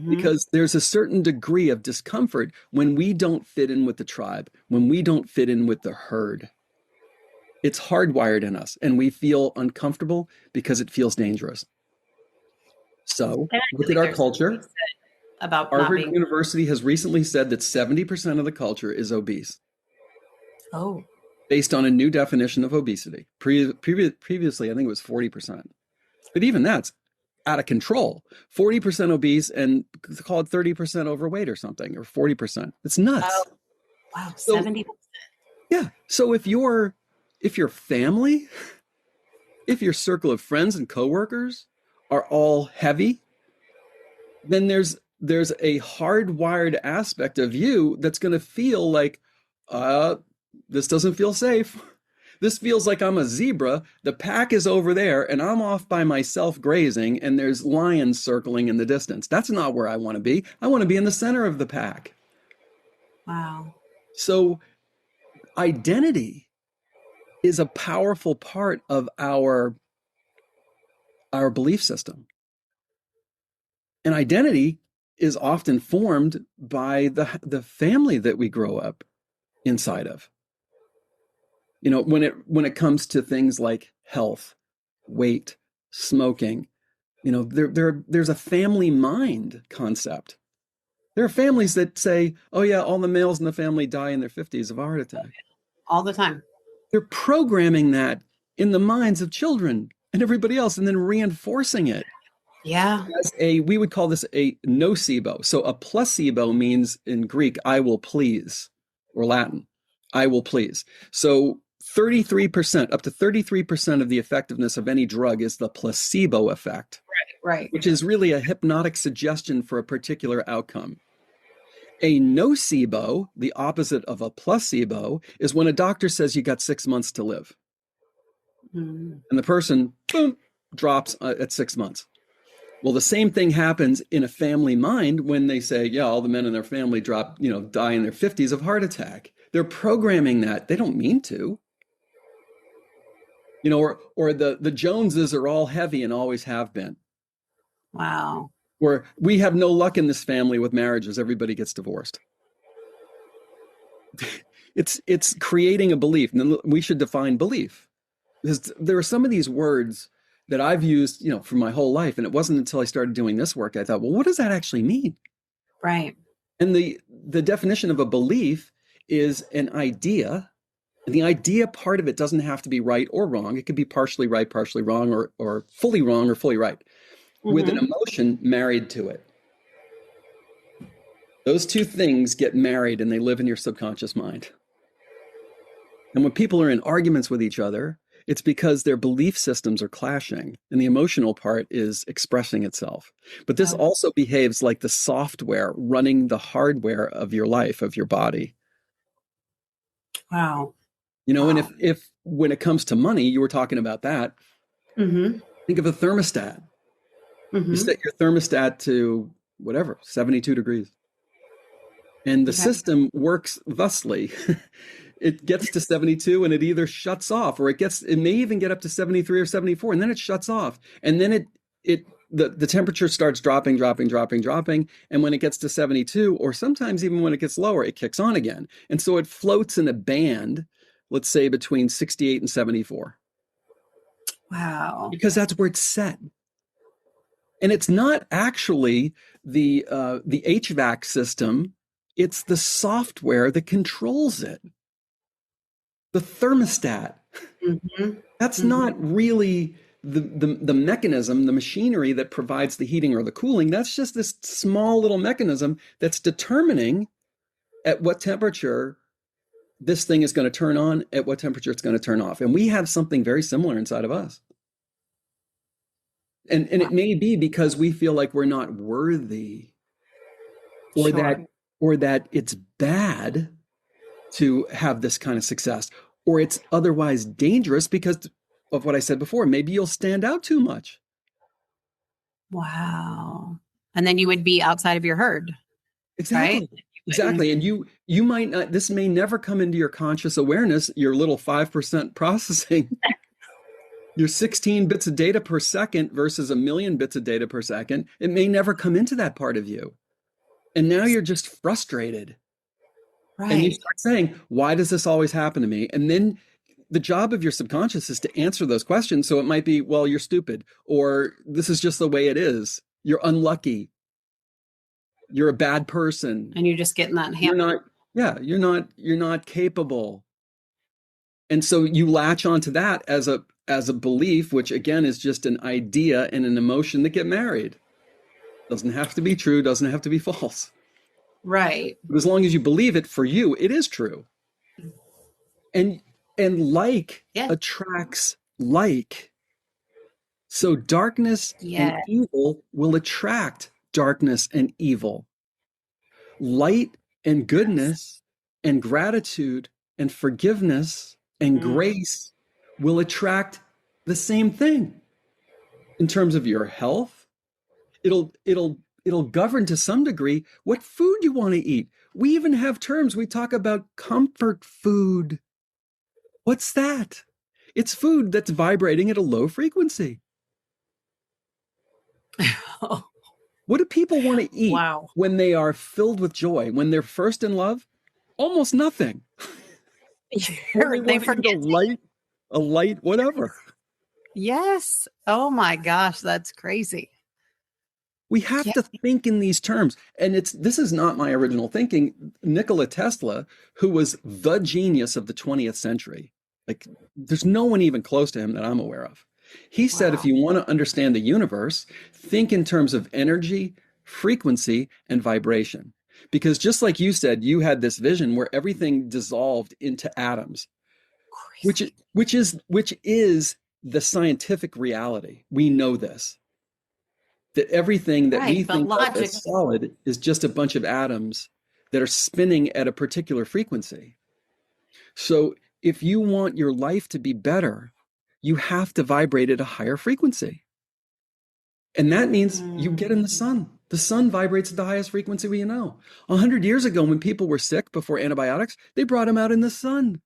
Because there's a certain degree of discomfort when we don't fit in with the tribe, when we don't fit in with the herd. It's hardwired in us, and we feel uncomfortable because it feels dangerous. So look at our culture. About Harvard University has recently said that 70% of the culture is obese. Oh. Based on a new definition of obesity. Previously, I think it was 40%. But even that's out of control. 40% obese and call it 30% overweight or something, or 40%. It's nuts. Oh, wow, 70%. Yeah. So if your family, if your circle of friends and coworkers are all heavy, then there's a hardwired aspect of you that's going to feel like, this doesn't feel safe. This feels like I'm a zebra. The pack is over there and I'm off by myself grazing and there's lions circling in the distance. That's not where I want to be. I want to be in the center of the pack. Wow. So identity is a powerful part of our belief system. And identity is often formed by the family that we grow up inside of. You know, when it comes to things like health, weight, smoking, you know, there's a family mind concept. There are families that say, oh yeah, all the males in the family die in their 50s of a heart attack. All the time. They're programming that in the minds of children and everybody else and then reinforcing it. Yeah. As we would call this a nocebo. So a placebo means in Greek, I will please, or Latin, I will please. So 33%, up to 33% of the effectiveness of any drug is the placebo effect. Right. Which is really a hypnotic suggestion for a particular outcome. A nocebo, the opposite of a placebo, is when a doctor says you got 6 months to live. And the person, boom, drops at 6 months. Well, the same thing happens in a family mind when they say, yeah, all the men in their family die in their 50s of heart attack. They're programming that. They don't mean to. You know, or the Joneses are all heavy and always have been. Wow. Or we have no luck in this family with marriages. Everybody gets divorced. It's creating a belief. And we should define belief. Because there are some of these words that I've used, for my whole life. And it wasn't until I started doing this work, I thought, well, what does that actually mean? Right. And the definition of a belief is an idea. And the idea part of it doesn't have to be right or wrong. It could be partially right, partially wrong, or fully wrong or fully right, with an emotion married to it. Those two things get married and they live in your subconscious mind. And when people are in arguments with each other, it's because their belief systems are clashing and the emotional part is expressing itself. But this also behaves like the software running the hardware of your life, of your body. Wow. And if when it comes to money, you were talking about that, think of a thermostat. You set your thermostat to whatever, 72 degrees. And the system works thusly. It gets to 72 and it either shuts off or it may even get up to 73 or 74 and then it shuts off. And then the temperature starts dropping. And when it gets to 72, or sometimes even when it gets lower, it kicks on again. And so it floats in a band, let's say between 68 and 74. Wow. Because that's where it's set. And it's not actually the HVAC system. It's the software that controls it. The thermostat. That's not really the mechanism, the machinery that provides the heating or the cooling. That's just this small little mechanism that's determining at what temperature this thing is going to turn on, at what temperature it's going to turn off. And we have something very similar inside of us. And it may be because we feel like we're not worthy, or that it's bad to have this kind of success, or it's otherwise dangerous because of what I said before. Maybe you'll stand out too much. Wow. And then you would be outside of your herd. Exactly. Right? Exactly. And you might not, this may never come into your conscious awareness, your little 5% processing. Your 16 bits of data per second versus 1 million bits of data per second. It may never come into that part of you. And now you're just frustrated. Right. And you start saying, why does this always happen to me? And then the job of your subconscious is to answer those questions. So it might be, well, you're stupid, or this is just the way it is. You're unlucky. You're a bad person. And you're just getting that hammer. You're not capable. And so you latch onto that as a belief, which again is just an idea and an emotion that get married. Doesn't have to be true, doesn't have to be false. Right. But as long as you believe it, for you, it is true. And like attracts like. So darkness and evil will attract darkness and evil. Light and goodness and gratitude and forgiveness and grace will attract the same thing in terms of your health. It'll govern to some degree what food you want to eat. We even have terms. We talk about comfort food. What's that? It's food that's vibrating at a low frequency. What do people want to eat when they are filled with joy? When they're first in love? Almost nothing. They forget a light, whatever. Yes. Oh my gosh, that's crazy. We have to think in these terms. And this is not my original thinking. Nikola Tesla, who was the genius of the 20th century, like there's no one even close to him that I'm aware of. He said, if you want to understand the universe, think in terms of energy, frequency, and vibration. Because just like you said, you had this vision where everything dissolved into atoms, which is the scientific reality. We know this. That everything that we think of as solid is just a bunch of atoms that are spinning at a particular frequency. So if you want your life to be better, you have to vibrate at a higher frequency. And that means you get in the sun. The sun vibrates at the highest frequency we know. 100 years ago, when people were sick before antibiotics, they brought them out in the sun.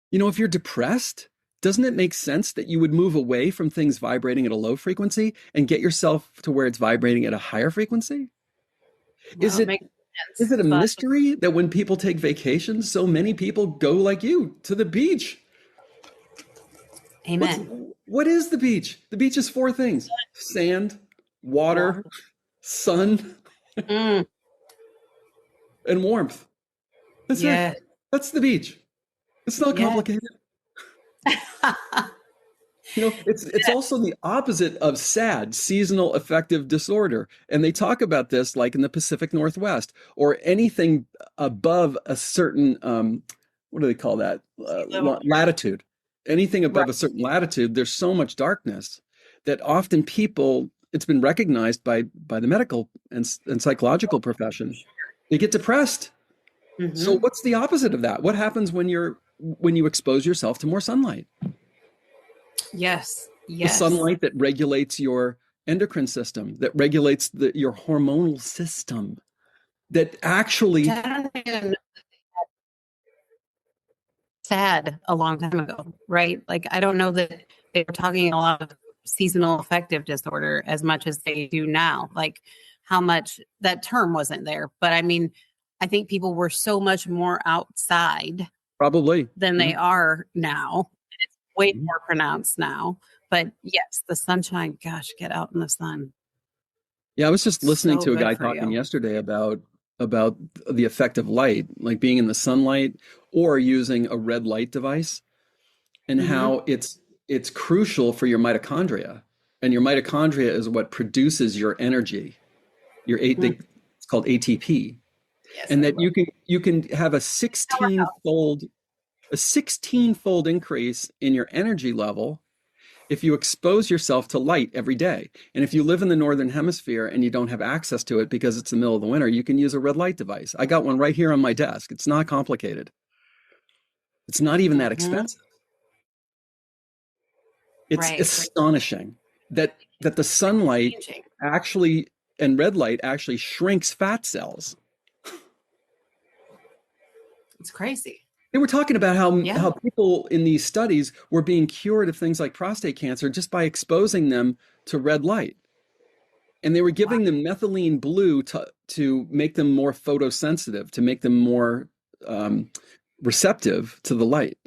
You know, if you're depressed, doesn't it make sense that you would move away from things vibrating at a low frequency and get yourself to where it's vibrating at a higher frequency? Is it a mystery that when people take vacations, so many people go like you to the beach? Amen. What is the beach? The beach is 4 things: sand, water, sun, and warmth. That's it. That's the beach. It's not complicated. You know, it's also the opposite of SAD, seasonal affective disorder. And they talk about this like in the Pacific Northwest, or anything above a certain, what do they call that? Latitude. Anything above a certain latitude, there's so much darkness that often people, it's been recognized by the medical and psychological profession, they get depressed. So what's the opposite of that? What happens when you expose yourself to more sunlight? Yes. The sunlight that regulates your endocrine system, that regulates your hormonal system, that actually sad a long time ago, right? Like, I don't know that they were talking a lot of seasonal affective disorder as much as they do now. Like, how much that term wasn't there. But I mean, I think people were so much more outside probably than they are now. It's way more pronounced now. But yes, the sunshine, gosh, get out in the sun. Yeah, I was just listening to a guy talking yesterday about the effect of light, like being in the sunlight or using a red light device, and how it's crucial for your mitochondria. And your mitochondria is what produces your energy. It's called ATP. Yes, and that you can have a 16-fold increase in your energy level if you expose yourself to light every day. And if you live in the Northern Hemisphere and you don't have access to it because it's the middle of the winter, you can use a red light device. I got one right here on my desk. It's not complicated. It's not even that expensive. It's astonishing that the sunlight actually, and red light actually shrinks fat cells. It's crazy. They were talking about how people in these studies were being cured of things like prostate cancer just by exposing them to red light. And they were giving them methylene blue to make them more photosensitive, to make them more receptive to the light.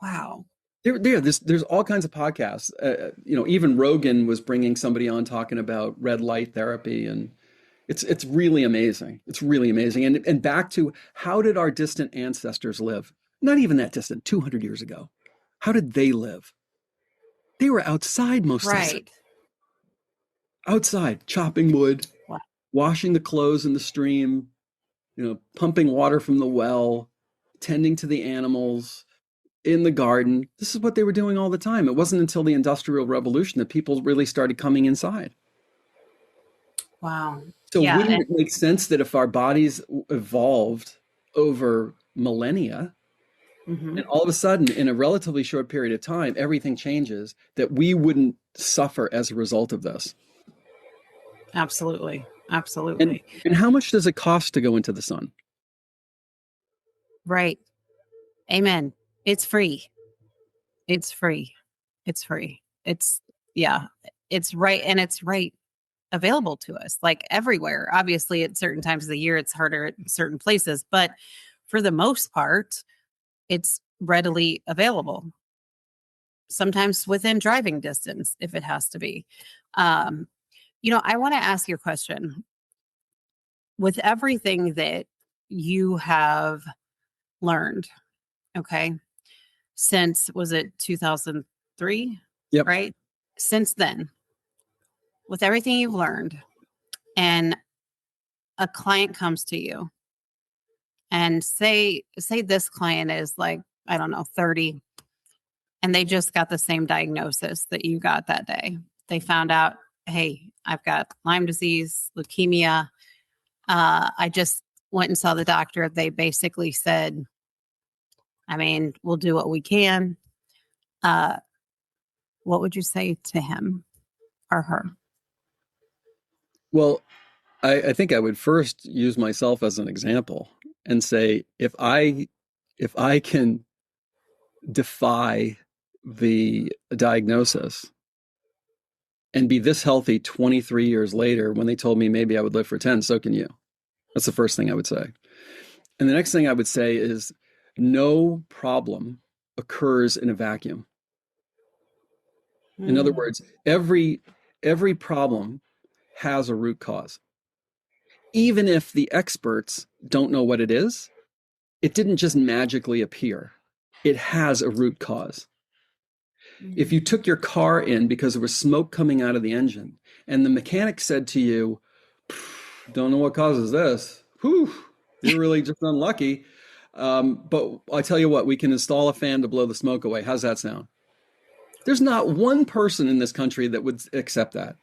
Wow. There's all kinds of podcasts. Even Rogan was bringing somebody on talking about red light therapy, and it's really amazing. It's really amazing. And back to, how did our distant ancestors live? Not even that distant, 200 years ago. How did they live? They were outside most of the time. Outside, chopping wood, washing the clothes in the stream, pumping water from the well, tending to the animals in the garden. This is what they were doing all the time. It wasn't until the Industrial Revolution that people really started coming inside. Wow. So Yeah. wouldn't it make sense that if our bodies evolved over millennia, Mhm. and all of a sudden, in a relatively short period of time, everything changes, that we wouldn't suffer as a result of this? Absolutely. And Absolutely. and how much does it cost to go into the sun? Right. Amen. It's free. It's free. It's free. It's, yeah, it's right. And it's right available to us like everywhere. Obviously, at certain times of the year, it's harder at certain places, but for the most part, it's readily available. Sometimes within driving distance, if it has to be. Um, I want to ask you a question. With everything that you have learned, okay, since was it 2003, Yep. right? Since then, with everything you've learned, and a client comes to you and say this client is like, I don't know, 30, and they just got the same diagnosis that you got that day. They found out, hey, I've got Lyme disease, leukemia. I just went and saw the doctor. They basically said, I mean, we'll do what we can. Uh, what would you say to him or her? Well, I think I would first use myself as an example and say, if I can defy the diagnosis and be this healthy 23 years later when they told me maybe I would live for 10, so can you. That's the first thing I would say. And the next thing I would say is no problem occurs in a vacuum. In other Mm, words, every problem has a root cause. Even if the experts don't know what it is, it didn't just magically appear. It has a root cause. If mm. you took your car in because there was smoke coming out of the engine and the mechanic said to you, don't know what causes this, whew, you're really just unlucky. But I tell you what, we can install a fan to blow the smoke away. How's that sound? There's not one person in this country that would accept that.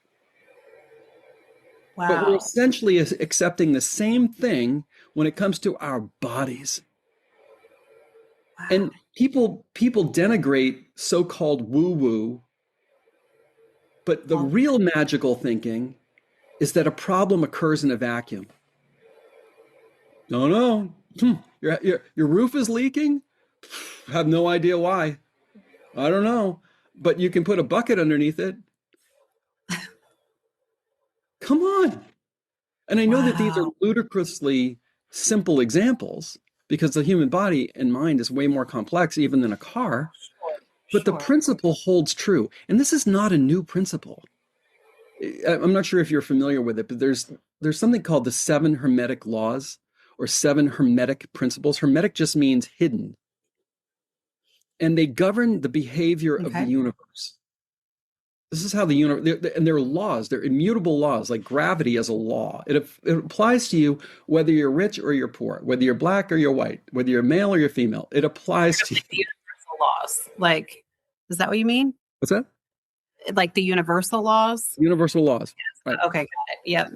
But we're Wow. essentially accepting the same thing when it comes to our bodies. Wow. And people denigrate so-called woo-woo, but the Well, real magical thinking is that a problem occurs in a vacuum. No, no. Your roof is leaking? I have no idea why. I don't know. But you can put a bucket underneath it. Come on. And I know that these are wow. ludicrously simple examples because the human body and mind is way more complex even than a car, Sure. but the Sure. principle holds true. And this is not a new principle. I'm not sure if you're familiar with it, but there's something called the seven hermetic laws or seven hermetic principles. Hermetic just means hidden, and they govern the behavior of the Okay. universe. This is how the universe, and there are laws, they're immutable laws, like gravity as a law. It applies to you whether you're rich or you're poor, whether you're black or you're white, whether you're male or you're female. It applies to Like the you. universal laws. Like, is that what you mean? What's that? Like the universal laws? Universal laws. Right. Okay, got it. Yep.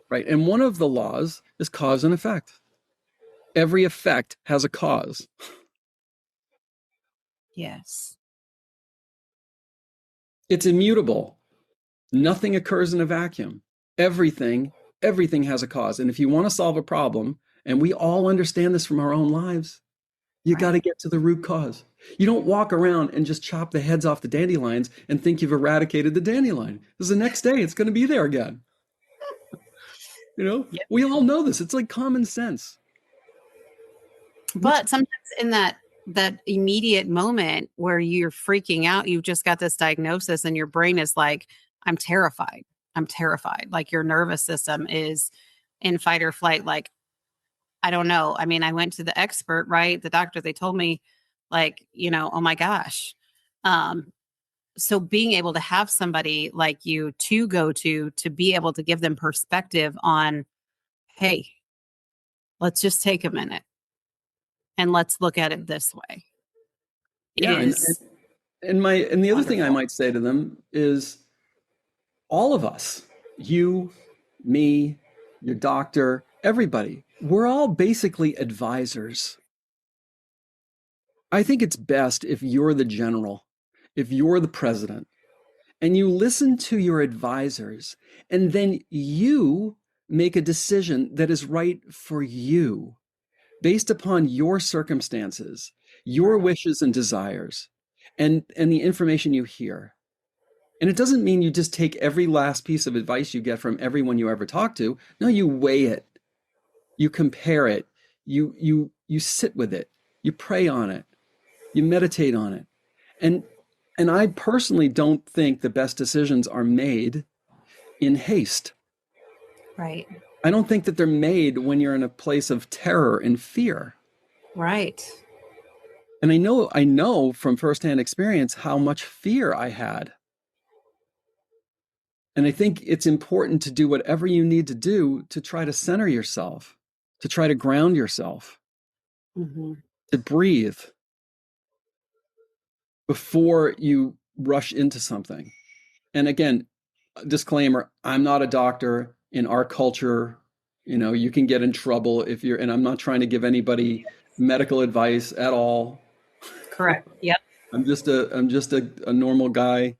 Right. And one of the laws is cause and effect. Every effect has a cause. Yes. It's immutable. Nothing occurs in a vacuum. Everything, everything has a cause. And if you want to solve a problem, and we all understand this from our own lives, you got Right. to get to the root cause. You don't walk around and just chop the heads off the dandelions and think you've eradicated the dandelion. Because the next day it's going to be there again. Yep. We all know this. It's like common sense. Which, But sometimes in that immediate moment where you're freaking out, you've just got this diagnosis and your brain is like, I'm terrified. I'm terrified. Like your nervous system is in fight or flight. Like, I don't know. I mean, I went to the expert, right? The doctor, they told me like, oh my gosh. Um, so being able to have somebody like you to go to be able to give them perspective on, hey, let's just take a minute and let's look at it this way yeah, is and the other thing I wonderful. might say to them is all of us, you, me, your doctor, everybody. We're all basically advisors. I think it's best if you're the general, if you're the president, and you listen to your advisors, and then you make a decision that is right for you based upon your circumstances, your wishes and desires, and the information you hear. And it doesn't mean you just take every last piece of advice you get from everyone you ever talk to. No, you weigh it, you compare it, you sit with it, you pray on it, you meditate on it. And I personally don't think the best decisions are made in haste. Right. I don't think that they're made when you're in a place of terror and fear. Right. And I know from firsthand experience how much fear I had. And I think it's important to do whatever you need to do to try to center yourself, to try to ground yourself, to breathe before you rush into something. And again, disclaimer, I'm not a doctor. In our culture, you can get in trouble if you're, and I'm not trying to give anybody medical advice at all. Correct. Yep. I'm just a normal guy,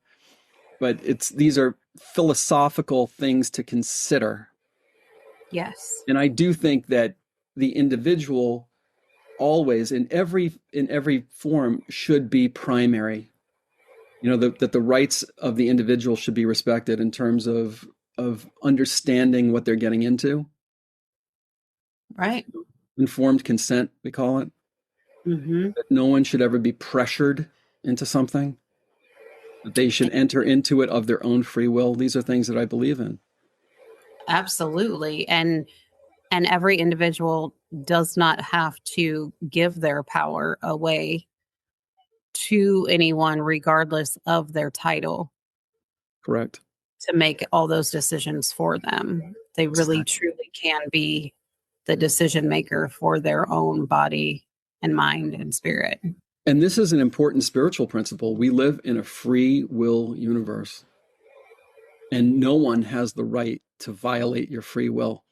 but these are philosophical things to consider. Yes. And I do think that the individual always in every form should be primary. That the rights of the individual should be respected in terms of understanding what they're getting into. Right. Informed consent, we call it. That no one should ever be pressured into something. That they should enter into it of their own free will. These are things that I believe in. Absolutely. And every individual does not have to give their power away to anyone, regardless of their title. Correct. To make all those decisions for them. They really, truly can be the decision maker for their own body and mind and spirit. And this is an important spiritual principle. We live in a free will universe, and no one has the right to violate your free will,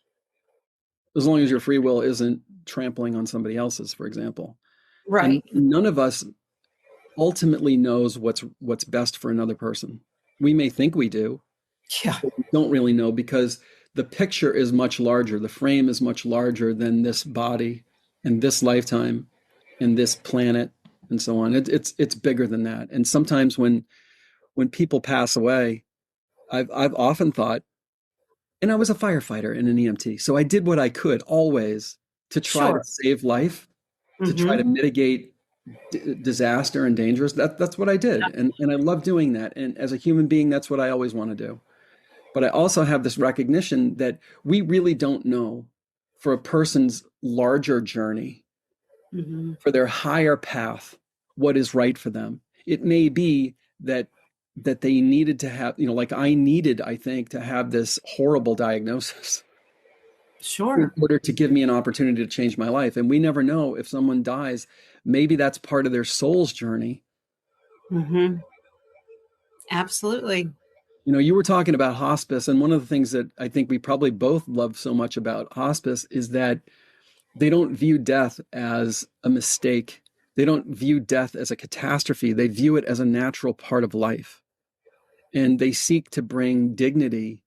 as long as your free will isn't trampling on somebody else's, for example. Right. And none of us ultimately knows what's best for another person. We may think we do. Yeah. But we don't really know, because the picture is much larger. The frame is much larger than this body and this lifetime and this planet and so on. It's bigger than that. And sometimes when people pass away, I've often thought, and I was a firefighter and an EMT, so I did what I could always to try to save life, to try to mitigate disaster and dangers. That's what I did. And I love doing that. And as a human being, that's what I always want to do. But I also have this recognition that we really don't know, for a person's larger journey, for their higher path, what is right for them. It may be that they needed to have, like I needed, I think, to have this horrible diagnosis. Sure. In order to give me an opportunity to change my life. And we never know, if someone dies, maybe that's part of their soul's journey. Absolutely. You were talking about hospice, and one of the things that I think we probably both love so much about hospice is that they don't view death as a mistake. They don't view death as a catastrophe. They view it as a natural part of life. And they seek to bring dignity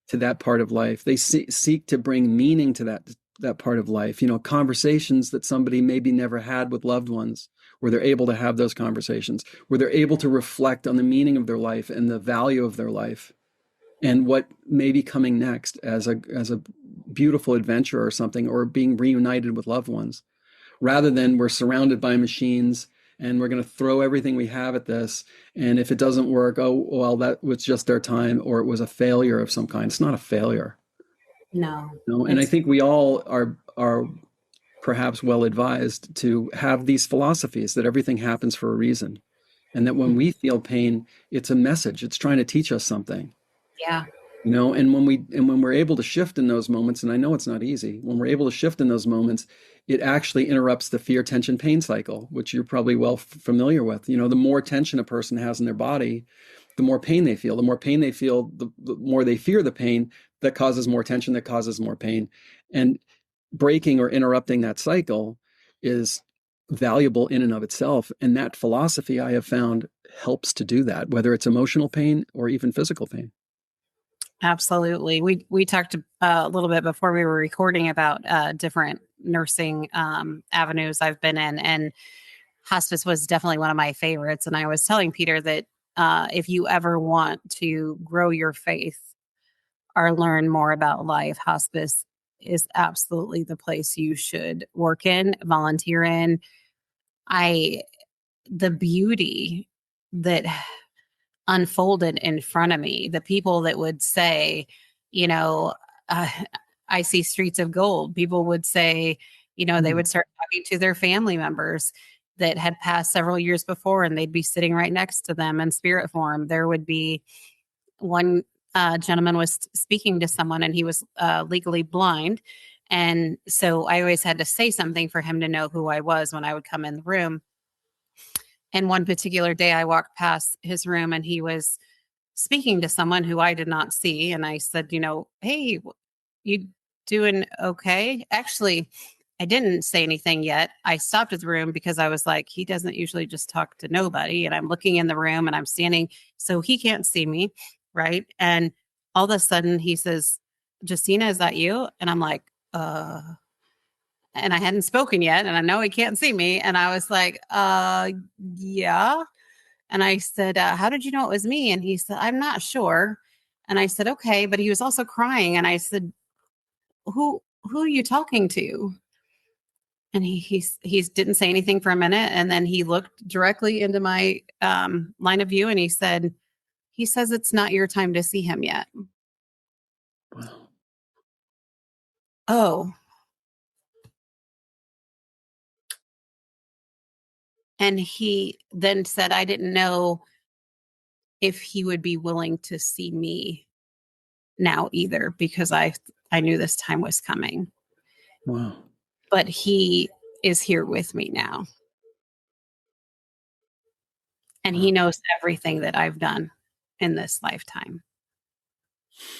to that part of life. They seek to bring meaning to that part of life. Conversations that somebody maybe never had with loved ones, where they're able to have those conversations, where they're able to reflect on the meaning of their life and the value of their life, and what may be coming next as a beautiful adventure or something, or being reunited with loved ones, rather than we're surrounded by machines and we're going to throw everything we have at this. And if it doesn't work, oh, well, that was just their time, or it was a failure of some kind. It's not a failure. No. And I think we all are perhaps well advised to have these philosophies that everything happens for a reason. And that when we feel pain, it's a message. It's trying to teach us something. Yeah. And when we're able to shift in those moments, and I know it's not easy, when we're able to shift in those moments, it actually interrupts the fear, tension, pain cycle, which you're probably well familiar with. The more tension a person has in their body, the more pain they feel. The more pain they feel, the more they fear the pain, that causes more tension, that causes more pain. And breaking or interrupting that cycle is valuable in and of itself. And that philosophy, I have found, helps to do that, whether it's emotional pain or even physical pain. Absolutely. We talked a little bit before we were recording about different nursing avenues I've been in, and hospice was definitely one of my favorites. And I was telling Peter that if you ever want to grow your faith or learn more about life, hospice is absolutely the place you should work in, volunteer in. The beauty that unfolded in front of me, the people that would say, you know, uh, I see streets of gold. People would say, they would start talking to their family members that had passed several years before, and they'd be sitting right next to them in spirit form. There would be one gentleman was speaking to someone, and he was legally blind. And so I always had to say something for him to know who I was when I would come in the room. And one particular day I walked past his room, and he was speaking to someone who I did not see. And I said, hey, you doing okay? Actually, I didn't say anything yet. I stopped his room because I was like, he doesn't usually just talk to nobody. And I'm looking in the room, and I'm standing so he can't see me. Right. And all of a sudden he says, Justina, is that you? And I'm like, and I hadn't spoken yet, and I know he can't see me. And I was like, yeah. And I said, how did you know it was me? And he said, I'm not sure. And I said, okay. But he was also crying. And I said, who are you talking to? And he didn't say anything for a minute. And then he looked directly into my line of view, and he said, he says it's not your time to see him yet. Wow. Oh. And he then said, I didn't know if he would be willing to see me now either, because I knew this time was coming. Wow. But he is here with me now. And he knows everything that I've done in this lifetime.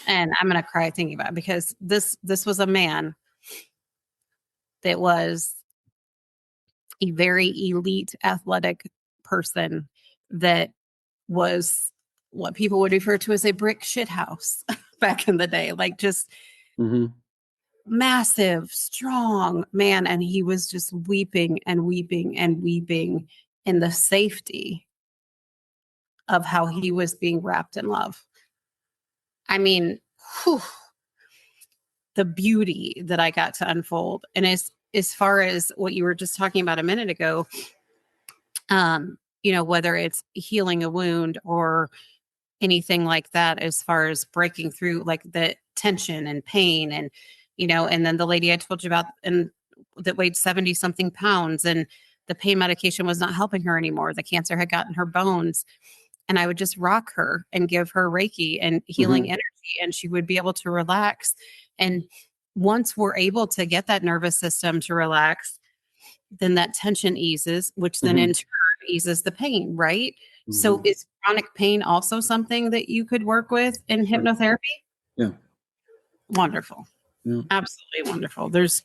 And I'm going to cry thinking about it, because this was a man that was a very elite athletic person that was what people would refer to as a brick shit house back in the day, like just massive, strong man. And he was just weeping and weeping and weeping in the safety of how he was being wrapped in love. I mean, the beauty that I got to unfold. And as far as what you were just talking about a minute ago, whether it's healing a wound or anything like that, as far as breaking through like the tension and pain, and, and then the lady I told you about, and that weighed 70 something pounds, and the pain medication was not helping her anymore. The cancer had gotten her bones. And I would just rock her and give her Reiki and healing energy, and she would be able to relax. And once we're able to get that nervous system to relax, then that tension eases, which then in turn eases the pain, right? So is chronic pain also something that you could work with in hypnotherapy? Yeah. Wonderful. Yeah. Absolutely wonderful. There's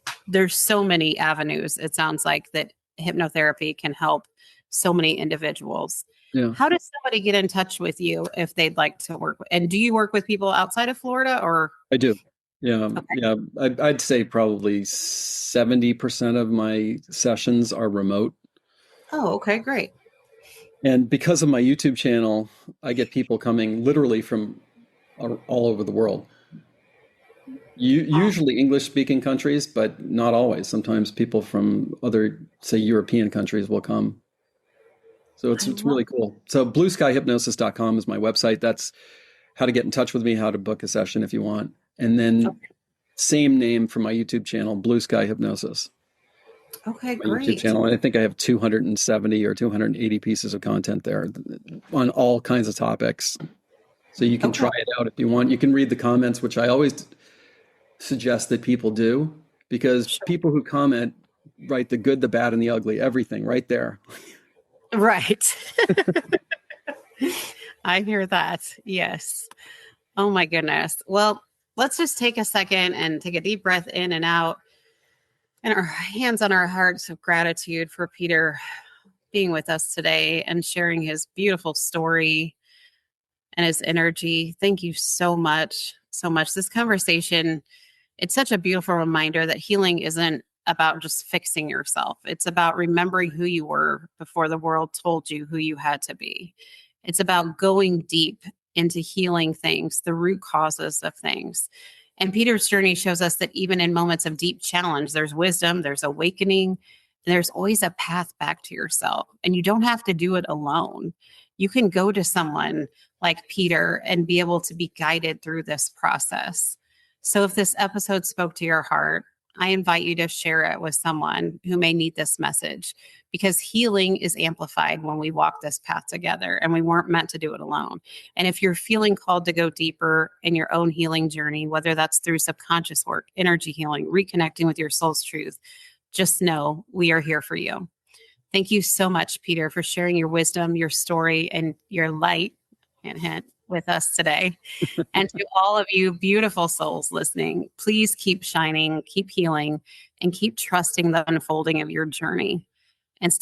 so many avenues, it sounds like, that hypnotherapy can help so many individuals. Yeah. How does somebody get in touch with you if they'd like to work? And do you work with people outside of Florida, or? I do. Yeah. Okay. Yeah. I'd say probably 70% of my sessions are remote. Oh, okay, great. And because of my YouTube channel, I get people coming literally from all over the world. Usually English-speaking countries, but not always. Sometimes people from other, say, European countries will come. So it's really cool. So blueskyhypnosis.com is my website. That's how to get in touch with me, how to book a session if you want. And then same name for my YouTube channel, Blue Sky Hypnosis. Okay, my great. YouTube channel. And I think I have 270 or 280 pieces of content there on all kinds of topics. So you can try it out if you want. You can read the comments, which I always suggest that people do, because people who comment write the good, the bad, and the ugly, everything right there. Right. I hear that. Yes. Oh my goodness. Well, let's just take a second and take a deep breath in and out, and our hands on our hearts of gratitude for Peter being with us today and sharing his beautiful story and his energy. Thank you so much. So much. This conversation, it's such a beautiful reminder that healing isn't about just fixing yourself. It's about remembering who you were before the world told you who you had to be. It's about going deep into healing things, the root causes of things. And Peter's journey shows us that even in moments of deep challenge, there's wisdom, there's awakening, and there's always a path back to yourself. And you don't have to do it alone. You can go to someone like Peter and be able to be guided through this process. So if this episode spoke to your heart, I invite you to share it with someone who may need this message, because healing is amplified when we walk this path together, and we weren't meant to do it alone. And if you're feeling called to go deeper in your own healing journey, whether that's through subconscious work, energy healing, reconnecting with your soul's truth, just know we are here for you. Thank you so much, Peter, for sharing your wisdom, your story, and your light, hint, hint, with us today. And to all of you beautiful souls listening, please keep shining, keep healing, and keep trusting the unfolding of your journey. And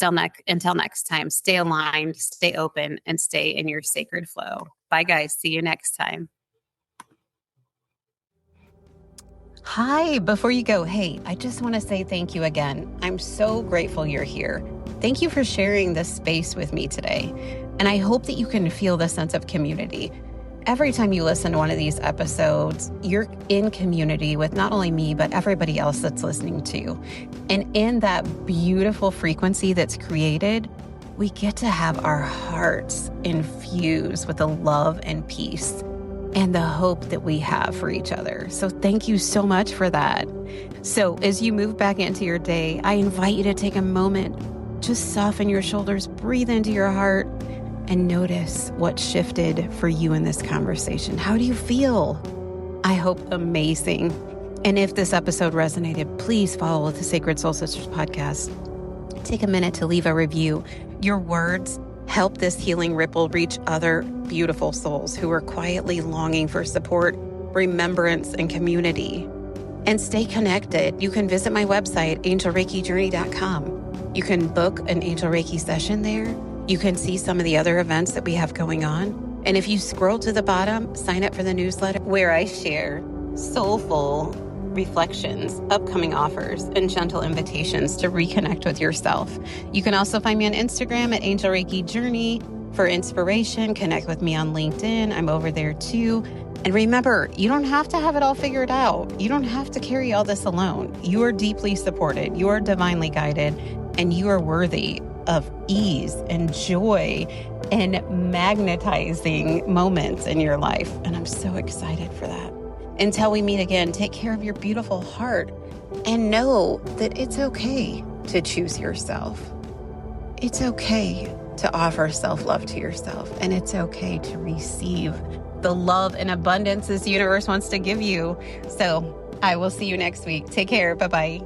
until next time, stay aligned, stay open, and stay in your sacred flow. Bye, guys. See you next time. Hi, before you go, hey, I just want to say thank you again. I'm so grateful you're here. Thank you for sharing this space with me today. And I hope that you can feel the sense of community. Every time you listen to one of these episodes, you're in community with not only me, but everybody else that's listening too. And in that beautiful frequency that's created, we get to have our hearts infused with the love and peace and the hope that we have for each other. So thank you so much for that. So as you move back into your day, I invite you to take a moment, just soften your shoulders, breathe into your heart, and notice what shifted for you in this conversation. How do you feel? I hope amazing. And if this episode resonated, please follow the Sacred Soul Sisters podcast. Take a minute to leave a review. Your words help this healing ripple reach other beautiful souls who are quietly longing for support, remembrance, and community. And stay connected. You can visit my website, angelreikijourney.com. You can book an Angel Reiki session there. You can see some of the other events that we have going on. And if you scroll to the bottom, sign up for the newsletter where I share soulful reflections, upcoming offers, and gentle invitations to reconnect with yourself. You can also find me on Instagram at Angel Reiki Journey for inspiration. Connect with me on LinkedIn. I'm over there too. And remember, you don't have to have it all figured out. You don't have to carry all this alone. You are deeply supported. You are divinely guided, and you are worthy of ease and joy and magnetizing moments in your life. And I'm so excited for that. Until we meet again, take care of your beautiful heart and know that it's okay to choose yourself. It's okay to offer self-love to yourself, and it's okay to receive the love and abundance this universe wants to give you. So I will see you next week. Take care. Bye-bye.